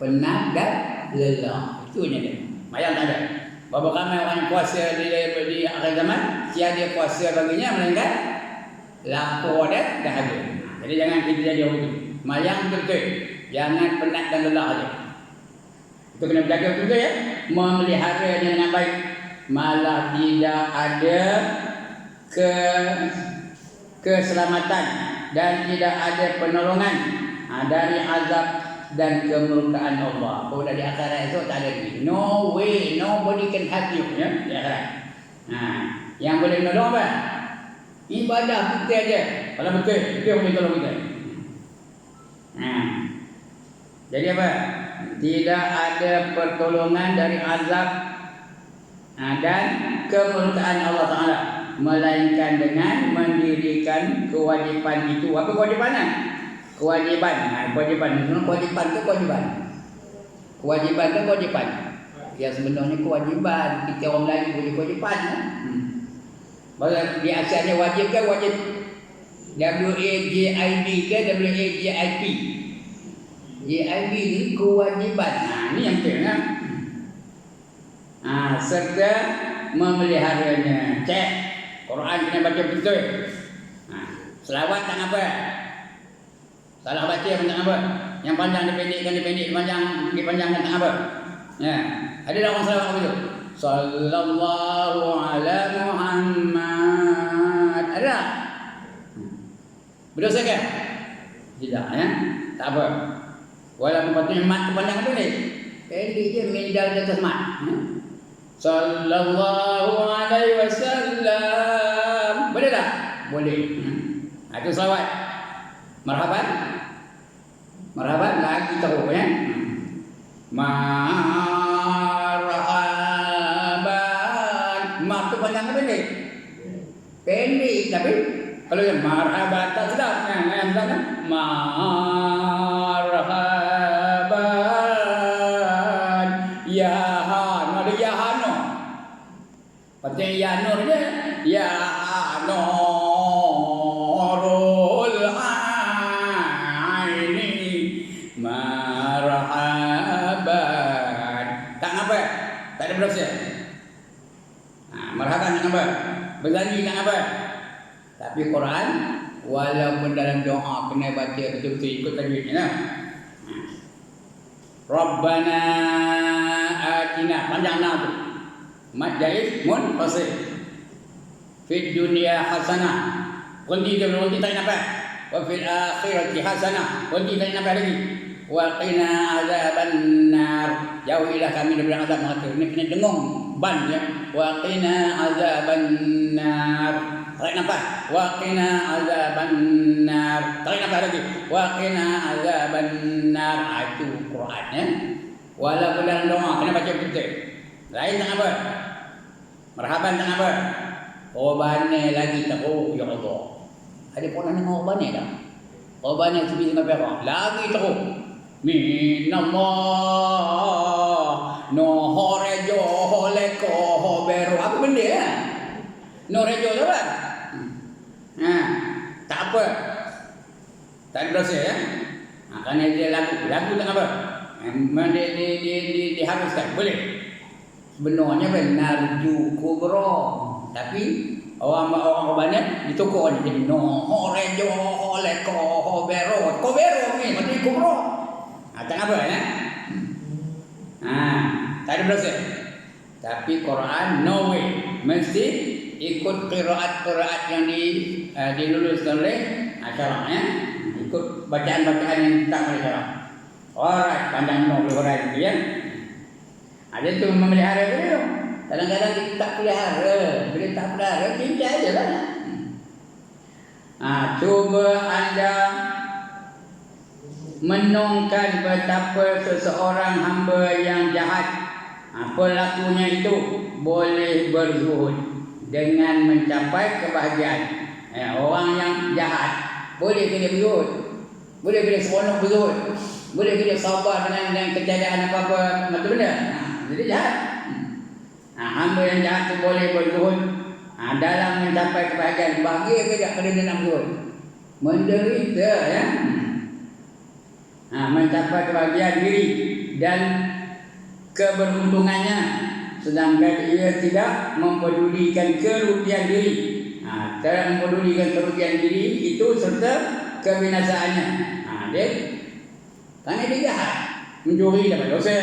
penat dan lelah. Itunya dia. Mayang tak ada. Berapa ramai orang yang puasa di akhir zaman, tiada puasa baginya melainkan lapar dah ada. Jadi jangan kita jadi orang itu. Mayang betul-betul. Jangan penat dan lelah saja. Itu kena berjaga betul-betul ya. Memelihara dengan baik. Malah tidak ada keselamatan dan tidak ada penolongan dari azab dan kemurkaan Allah. Oh, dari akhirat esok tak ada lagi. No way, nobody can help you ya di akhirat. Yang boleh menolong apa? Ibadah kita aja. Kalau betul, itu yang boleh tolong kita. Jadi apa? Tidak ada pertolongan dari azab dan kemurkaan Allah Ta'ala, melainkan dengan mendirikan kewajipan itu. Apa kewajipan? Kewajipan. Kewajipan itu kewajipan. Kewajipan itu kewajipan. Ya sebenarnya kewajipan. Kita orang Melayu punya kewajipan. Bahawa di asalnya wajib ke wajib. W-A-J-I-B ke W-A-J-I-P. J-I-B ni kewajipan. Ini yang penting. Serta memeliharanya. Cek Quran kena baca betul. Selawat tak apa. Salah baca pun tak apa. Yang panjang dipendekkan, dipanjangkan tak apa. Ya. Ada tak orang selawat apa tu? Sallallahu ala Muhammad. Ada tak? Berdosa ke? Tidak ya. Tak apa. Walaupun patutnya mat kepanjangan tu ni. Pendek je mindal di atas mat. Sallallahu alaihi wasallam. Boleh tak? Boleh. Itu selawat. Marhaban. Marhaban lagi teruk ya. Marhaban. Mak tu panjang pendek. Pendek tapi kalau yang marhaban tak sedap kan? Yang sedap kan? Marhaban. Ya Han. Ada ya Han. Patutnya ya Nur je. Ya Nurul Aini marhaban. Tak ngapa? Tak ada berdosa. Marhaban tak ngapa? Berjanji tak ngapa? Tapi Quran walaupun dalam doa kena baca betul-betul ikut tajwidnya lah. Rabbana atina panjang nama tu. Mad jaiz mun fasih. Fid dunya hasanah. Kunti dia berhenti tak nampak. Wa fil akhirati hasanah. Kunti tak nampak lagi. Wa qina azaban nar. Jauhilah kami dari azab neraka. Ini kena dengung ban ya. Wa qina azaban nar. Tak nampak. Wa qina azaban nar. Tak nampak lagi. Wa qina azaban nar. Itu Quran ya. Walaupun dalam doa kena baca betul. Lain tak apa. Marhaban tak apa. Korbannya lagi teruk ya Allah. Ada pernah dengar korbannya tak? Korbannya seperti dengan perak. Lagi teruk. Minallah. Nohorejo holeko hobero. Apa benda ya? Nohorejo tu apa? Tak apa. Tak ada dosa ya. Kerana dia lagu. Lagu tak apa. Diharuskan. Boleh. Sebenarnya benar kubro. Tapi orang banyak ditukar jadi nohorejo holeko hobero. Kobero ni berarti kubro. Tak apa ya. Tak ada dosa. Tapi Quran no way. Mesti ikut qiraat-qiraat yang diluluskan oleh syarak ya. Ikut bacaan-bacaan yang tak oleh syarak. Alright, pandang no boleh ya. Ada tu memelihara tu. Kadang-kadang kita tak pelihara. Bila tak pelihara, cinta aja lah. Cuba anda menungkan betapa seseorang hamba yang jahat, pelakunya itu boleh berzuhud dengan mencapai kebahagiaan. Orang yang jahat boleh kena berzuhud, boleh kena seronok berzuhud, boleh kena sabar dengan kejadian apa-apa macam benda. Jadi jahat. Hamba yang jahat itu boleh berzuhud dalam mencapai kebahagiaan. Bahagia ke tak kerana nak berzuhud? Menderita ya. Mencapai kebahagiaan diri dan keberuntungannya sedangkan ia tidak mempedulikan kerugian diri. Tidak mempedulikan kerugian diri itu serta kebinasaannya. Dia karena dia jahat, mencuri dapat dosa,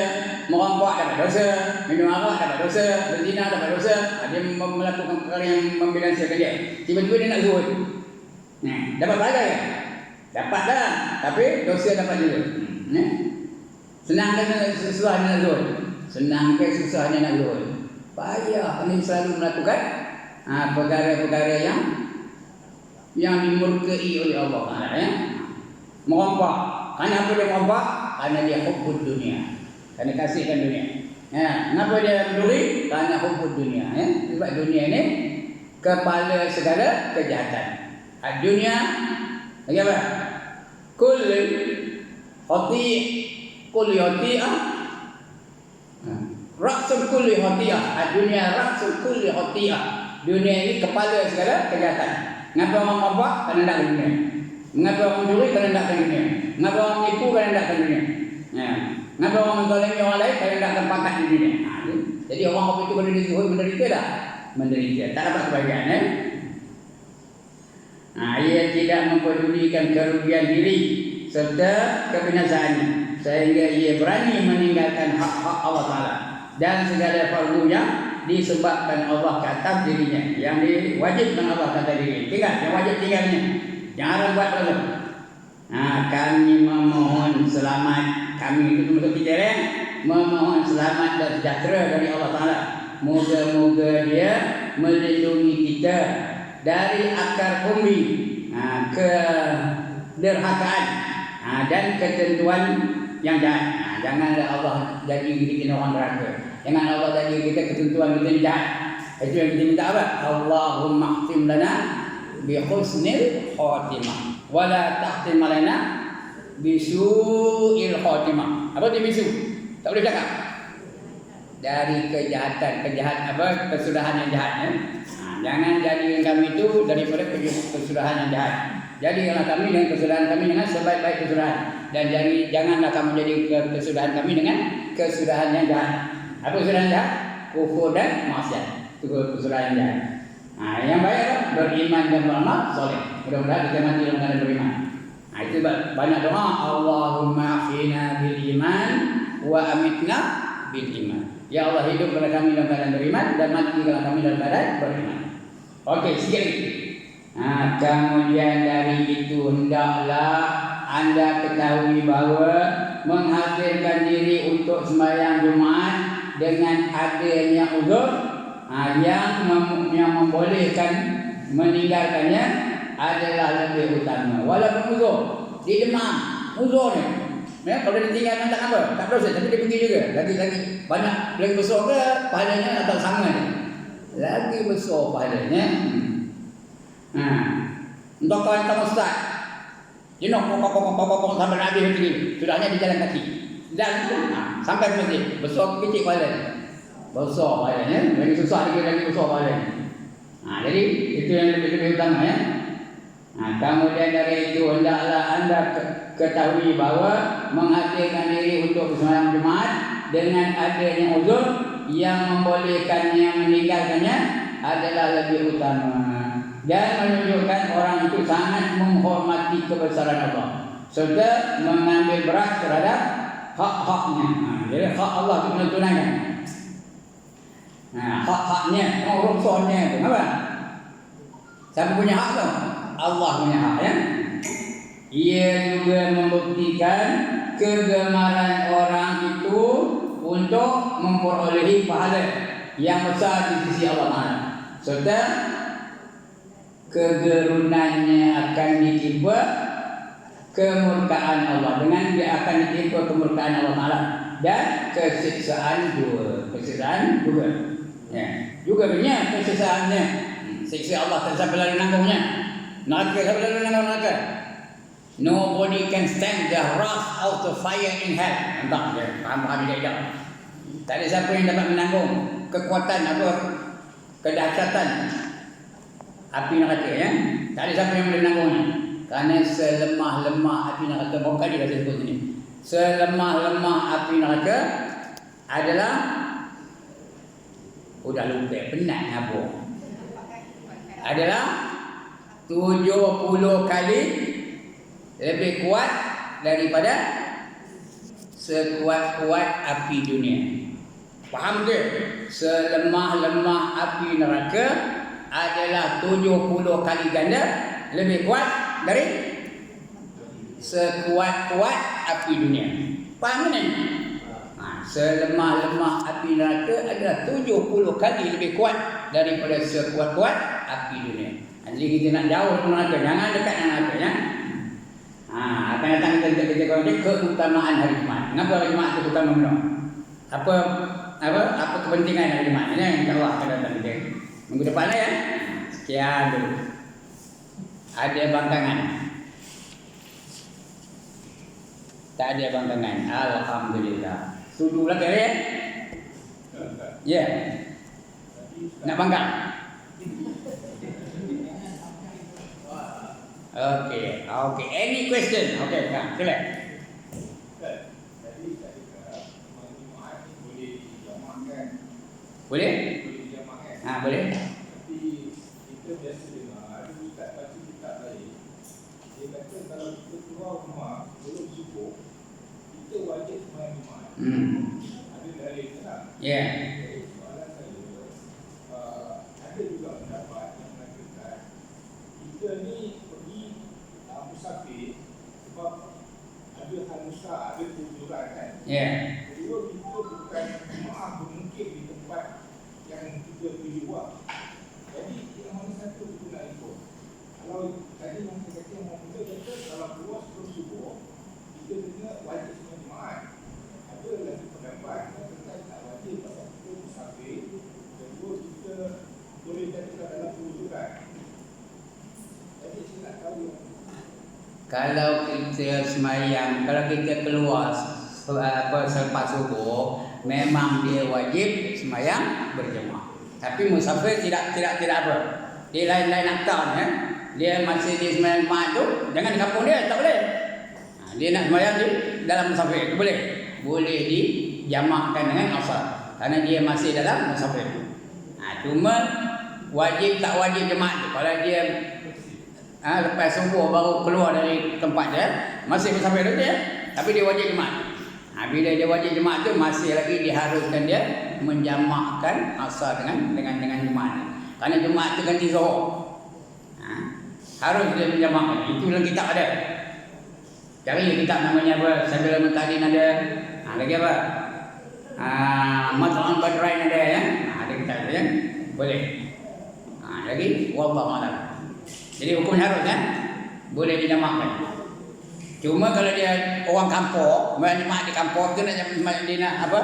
merampok dapat dosa, minum arak dapat dosa, berzina dapat dosa. Dia melakukan perkara yang membinasakan dia. Tiba-tiba dia nak zuhud. Dapat pahala kan? Dapat dah, tapi dosa dapat juga. Senang ke susah nak zuhud? Senang ke susah nak zuhud? Payah ini selalu melakukan perkara-perkara yang dimurkai oleh Allah Taala ya. Merampok. Kenapa dia merampok? Karena dia hubbud dunia. Karena kasihkan dunia. Kenapa dia mencuri? Karena hubbud dunia ya. Sebab dunia ini kepala segala kejahatan. Dunia lagi apa? Kulli khati'ah Raksul kulli khati'ah. Dunia raksul kulli khati'ah. Dunia ini kepala segala kejahatan. Mengapa orang mabuk? Kerana tak ke dunia. Mengapa orang mencuri? Kerana tak ke dunia. Mengapa orang menipu? Kerana tak ke dunia. Mengapa orang menzalimi orang lain? Kerana tak terpakat di dunia. Jadi orang apa itu menderita zuhud, menderita tak? Menderita. Tak dapat kebahagiaan ia tidak mempedulikan kerugian diri serta kebinasaannya, sehingga ia berani meninggalkan hak-hak Allah Taala dan segala fardunya disebabkan Allah ke atas dirinya, yang diwajibkan Allah ke atas dirinya. Tinggal, yang wajib tinggalnya, jangan buat dulu. Kami memohon selamat, kami itu termasuk kita memohon selamat dan sejahtera dari Allah Taala. Moga-moga Dia melindungi kita dari akar umbi, kederhakaan dan ketentuan yang jahat. Janganlah Allah jadi kita orang neraka. Jangan Allah jadi kita ketentuan kita jahat. Itu yang kita minta apa? Allahumma khtim lana bi husnil khatimah wa la tahtim lana bi su'il khatimah. Apa dia bisu? Tak boleh cakap. Dari kesudahan yang jahat jangan jadikan kami itu daripada kesudahan yang jahat. Jadikanlah kami dengan kesudahan kami dengan sebaik-baik kesudahan, dan janganlah kamu jadi kesudahan kami dengan kesudahan yang jahat. Apa kesudahan jahat? Kufur dan maksiat. Itu kesudahan yang jahat. Yang baik beriman dan beramal soleh. Mudah-mudahan kita mati dalam keadaan beriman. Itu banyak doa. Allahumma afina bil iman wa amitna bil iman. Ya Allah, hidupkanlah kami dalam keadaan beriman dan matikanlah kami dalam keadaan beriman. Okey, sikit lagi. Kemudian dari itu hendaklah anda ketahui bahawa menghadirkan diri untuk sembahyang Jumaat dengan adanya uzur yang membolehkan meninggalkannya adalah lebih utama. Walaupun uzur, dia demam, uzur ni. Kalau dia tinggalkan tak apa, tak dosa, tapi dia pergi juga. Lagi banyak, lagi besar ke pahalanya atau sama ni? Lagi besar pahalanya. Untuk kau yang tak ustaz, dia nak pokok sampai Nabi macam ni. Sudahnya di jalan kaki. Dan sampai ke masjid, besar ke kecil pahalanya? Besar pahalanya, lagi susah lagi besar pahalanya. Jadi itu yang lebih utama ya. Kemudian dari itu hendaklah anda ketahui bahawa menghadirkan diri untuk sembahyang Jumaat dengan adanya uzur yang membolehkannya meninggalkannya adalah lebih utama, dan menunjukkan orang itu sangat menghormati kebesaran Allah serta mengambil berat terhadap hak-haknya. Jadi hak Allah itu kena tunaikan. Hak-haknya, urusannya itu apa? Siapa punya hak tu? Allah punya hak ya. Ia juga membuktikan kegemaran orang itu untuk memperolehi pahala yang besar di sisi Allah Taala, serta kegerunannya akan ditimpa kemurkaan Allah, dengan dia akan ditimpa kemurkaan Allah Taala dan kesiksaan juga. Juga banyak kesiksaannya. Siksa Allah tak sampai lalu nanggungnya. Neraka sampai lalu nanggung neraka. Nobody can stand the wrath of the fire in hell. Nampak dia? Faham dia? Tak ada siapa yang dapat menanggung kekuatan kedahsyatan api neraka ya. Tak ada siapa yang boleh menanggungnya. Kerana selemah-lemah api neraka, berapa kali dah saya sebut sini. Selemah-lemah api neraka adalah Udah lupa, penat ngabur. Adalah 70 kali lebih kuat daripada sekuat-kuat api dunia. Faham ke? Selemah-lemah api neraka adalah 70 kali ganda lebih kuat dari sekuat-kuat api dunia. Faham ni? Selemah-lemah api neraka adalah 70 kali lebih kuat daripada sekuat-kuat api dunia. Jadi kita nak jauh dari neraka, jangan dekat dengan neraka ya. Akan datang kita kata keutamaan hari Jumaat. Kenapa hari Jumaat itu utama benar? Apa kepentingan hari Jumaat? Ini insya-Allah akan datang dia. Minggu depan ya. Sekian dulu. Ada bangkangan? Tak ada bangkangan. Alhamdulillah. Tuduh lagi ya? Ya. Nak bangkang? Okay. Any question? Okay, come. Sila. Boleh? Boleh. Tapi kita biasa dengar ada ustaz baca kitab lain. Dia kata kalau kita keluar rumah sebelum subuh, kita wajib sembahyang Jumaat. Ada dalil tak? Ya. Soalan saya, ada juga pendapat yang mengatakan kita ni pergi musafir sebab ada hanusa, ada tujuan kan. Ya. Kedua, kita bukan jemaah bermungkin di tempat yang kita tuju buat. Jadi yang mana satu kita nak ikut. Kalau tadi yang saya kata, yang muda kata kalau keluar sebelum subuh, kita kena wajib semua jemaah. Ada lagi pendapat yang kata tak wajib pasal kita musafir. Kedua, kita boleh jadikan dalam tujuan. Jadi saya nak tahu yang Kalau kita semayang, kalau kita keluar selepas subuh, memang dia wajib semayang berjemaah. Tapi musafir tidak apa. Dia lain-lain akal ya. Dia masih di semayang jemaah tu, jangan di kampung dia, tak boleh. Dia nak semayang di dalam musafir, itu boleh. Boleh dijamakkan dengan asar karena dia masih dalam musafir. Cuma wajib tak wajib jemaah tu. Kalau dia lepas subuh baru keluar dari tempat dia, masih musafir tu dia, tapi dia wajib jemaah. Bila dia wajib jemaah tu masih lagi diharuskan dia menjamakkan asar dengan jemaah. Kerana jemaah tu ganti zuhur. Harus dia menjamakkan. Itu dalam kitab ada. Cari kitab namanya apa? Sabil Mutadin ada. Lagi apa? Mat'an Badrain ada ya. Ada kitab ya. Boleh. Lagi wallahu a'lam. Jadi hukumnya harus kan? Boleh dijamakkan. Cuma kalau dia orang kampung, jemaah di kampung tu dia nak apa?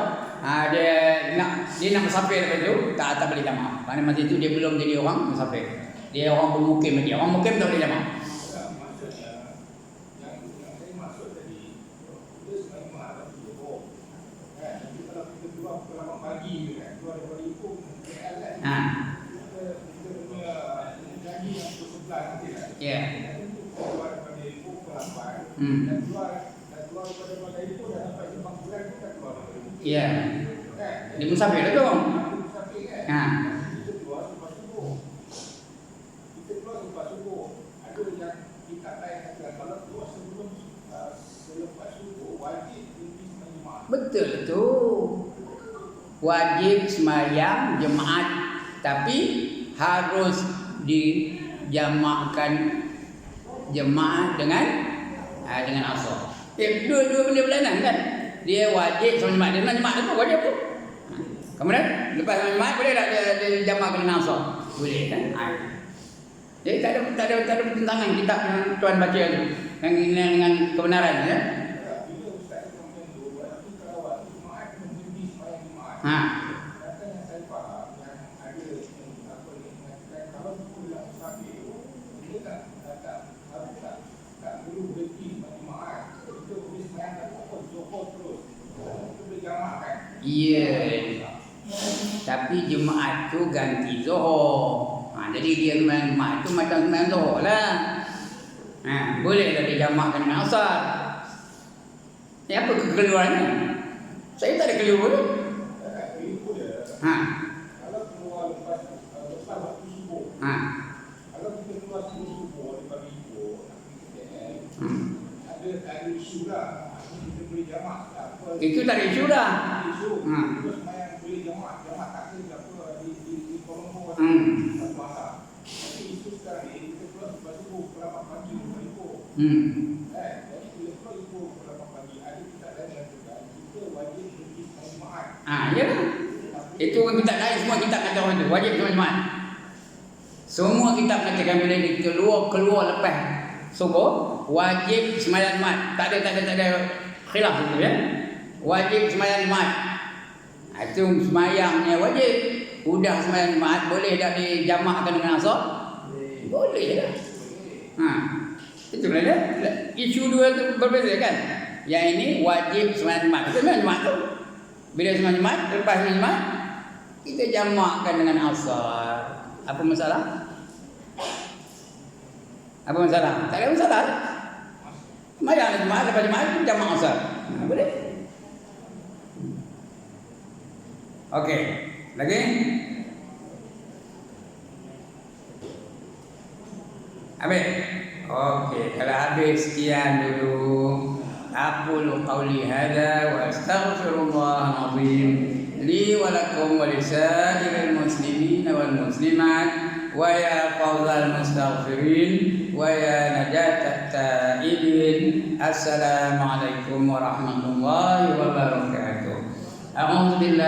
Dia nak musafir lepas tu, tak boleh jamaah. Kerana masa itu dia belum jadi orang musafir. Dia orang bermukim lagi. Orang mukim tak boleh jamaah. maksudnya yang saya maksud tadi, kita sebagai jemaah dah subuh. Kan? Nanti kalau kita keluar pukul 8 pagi tu kan, keluar daripada itu, KL kan. Kita punya janji yang pukul 11 nanti kan. Ya. Keluar daripada itu pukul 8 dan keluar daripada itu dah sampai Jepang bulan pun dah keluar daripada itu. Ya. Kan? Di musafir tu. Musafir kan. Kita keluar selepas subuh. Ada yang kita lain kata kalau keluar selepas subuh wajib pergi sembahyang jemaah. Betul tu. Wajib semayang jemaat, tapi harus dijamakkan jemaah dengan asar. Dua benda berlainan kan. Dia wajib sama jemaah, dia nak jemaah tu wajib tu. Kemudian lepas sama jemaah boleh tak dia jamakkan dengan asar? Boleh kan? Jadi tak ada pertentangan kitab yang tuan baca tu dengan kebenaran ya. Bila ustaz macam tu, berarti kalau waktu jemaah mesti sembahyang jemaah. Kata yang saya faham yang ada apa ni mengatakan kalau pulang musafir dia tak perlu berhenti sembahyang jemaah. Kita boleh sembahyang apa zuhur terus. Kita boleh jamakkan. Ya. Tapi jemaat tu ganti zuhur. Jadi dia sembahyang jemaat tu macam sembahyang zuhur lah. Bolehlah dijamakkan dengan asar. Apa kekeliruannya? Saya tak ada keliru pun. Keliru dia. Kalau ada isu lah. Ini kita boleh jamak tak apa. Itu tak ada isu dah. Isu. Ha. Terus semayang boleh jamak tak kena apa di kolom puasa. Tapi isu sekarang ni kita keluar sebab subuh pukul 8 pagi bukan ibu. Jadi bila keluar ibu pukul 8 pagi ada kita lain yang tekan kita wajib pergi sembahyang Jumaat. Ya lah. Itu orang kitab lain semua kitab kata orang tu wajib semua Jumaat. Semua kitab katakan bila dia keluar lepas subuh wajib sembahyang Jumaat. Tak ada khilaf itu ya. Wajib sembahyang Jumaat. Itu sembahyangnya wajib. Udah sembahyang Jumaat boleh tak dijamakkan dengan asar? Boleh lah. Itulah dia. Isu dua tu berbeza kan. Yang ini wajib sembahyang Jumaat. Sembahyang Jumaat tu bila sembahyang Jumaat, lepas sembahyang Jumaat kita jamakkan dengan asar. Apa masalah? Apa masalah? Tak ada masalah. Sembahyang Jumaat lepas Jumaat kita jamak asar. Boleh. Okey. Lagi? Habis? Okey, kalau habis sekian dulu. Aqulu qawli hadha wa astaghfirullah azim li wa lakum wa lisairil muslimin wal muslimat wa ya fawzal mustaghfirin wa ya najatat taibin. Assalamualaikum warahmatullahi wabarakatuh. A'udzu billahi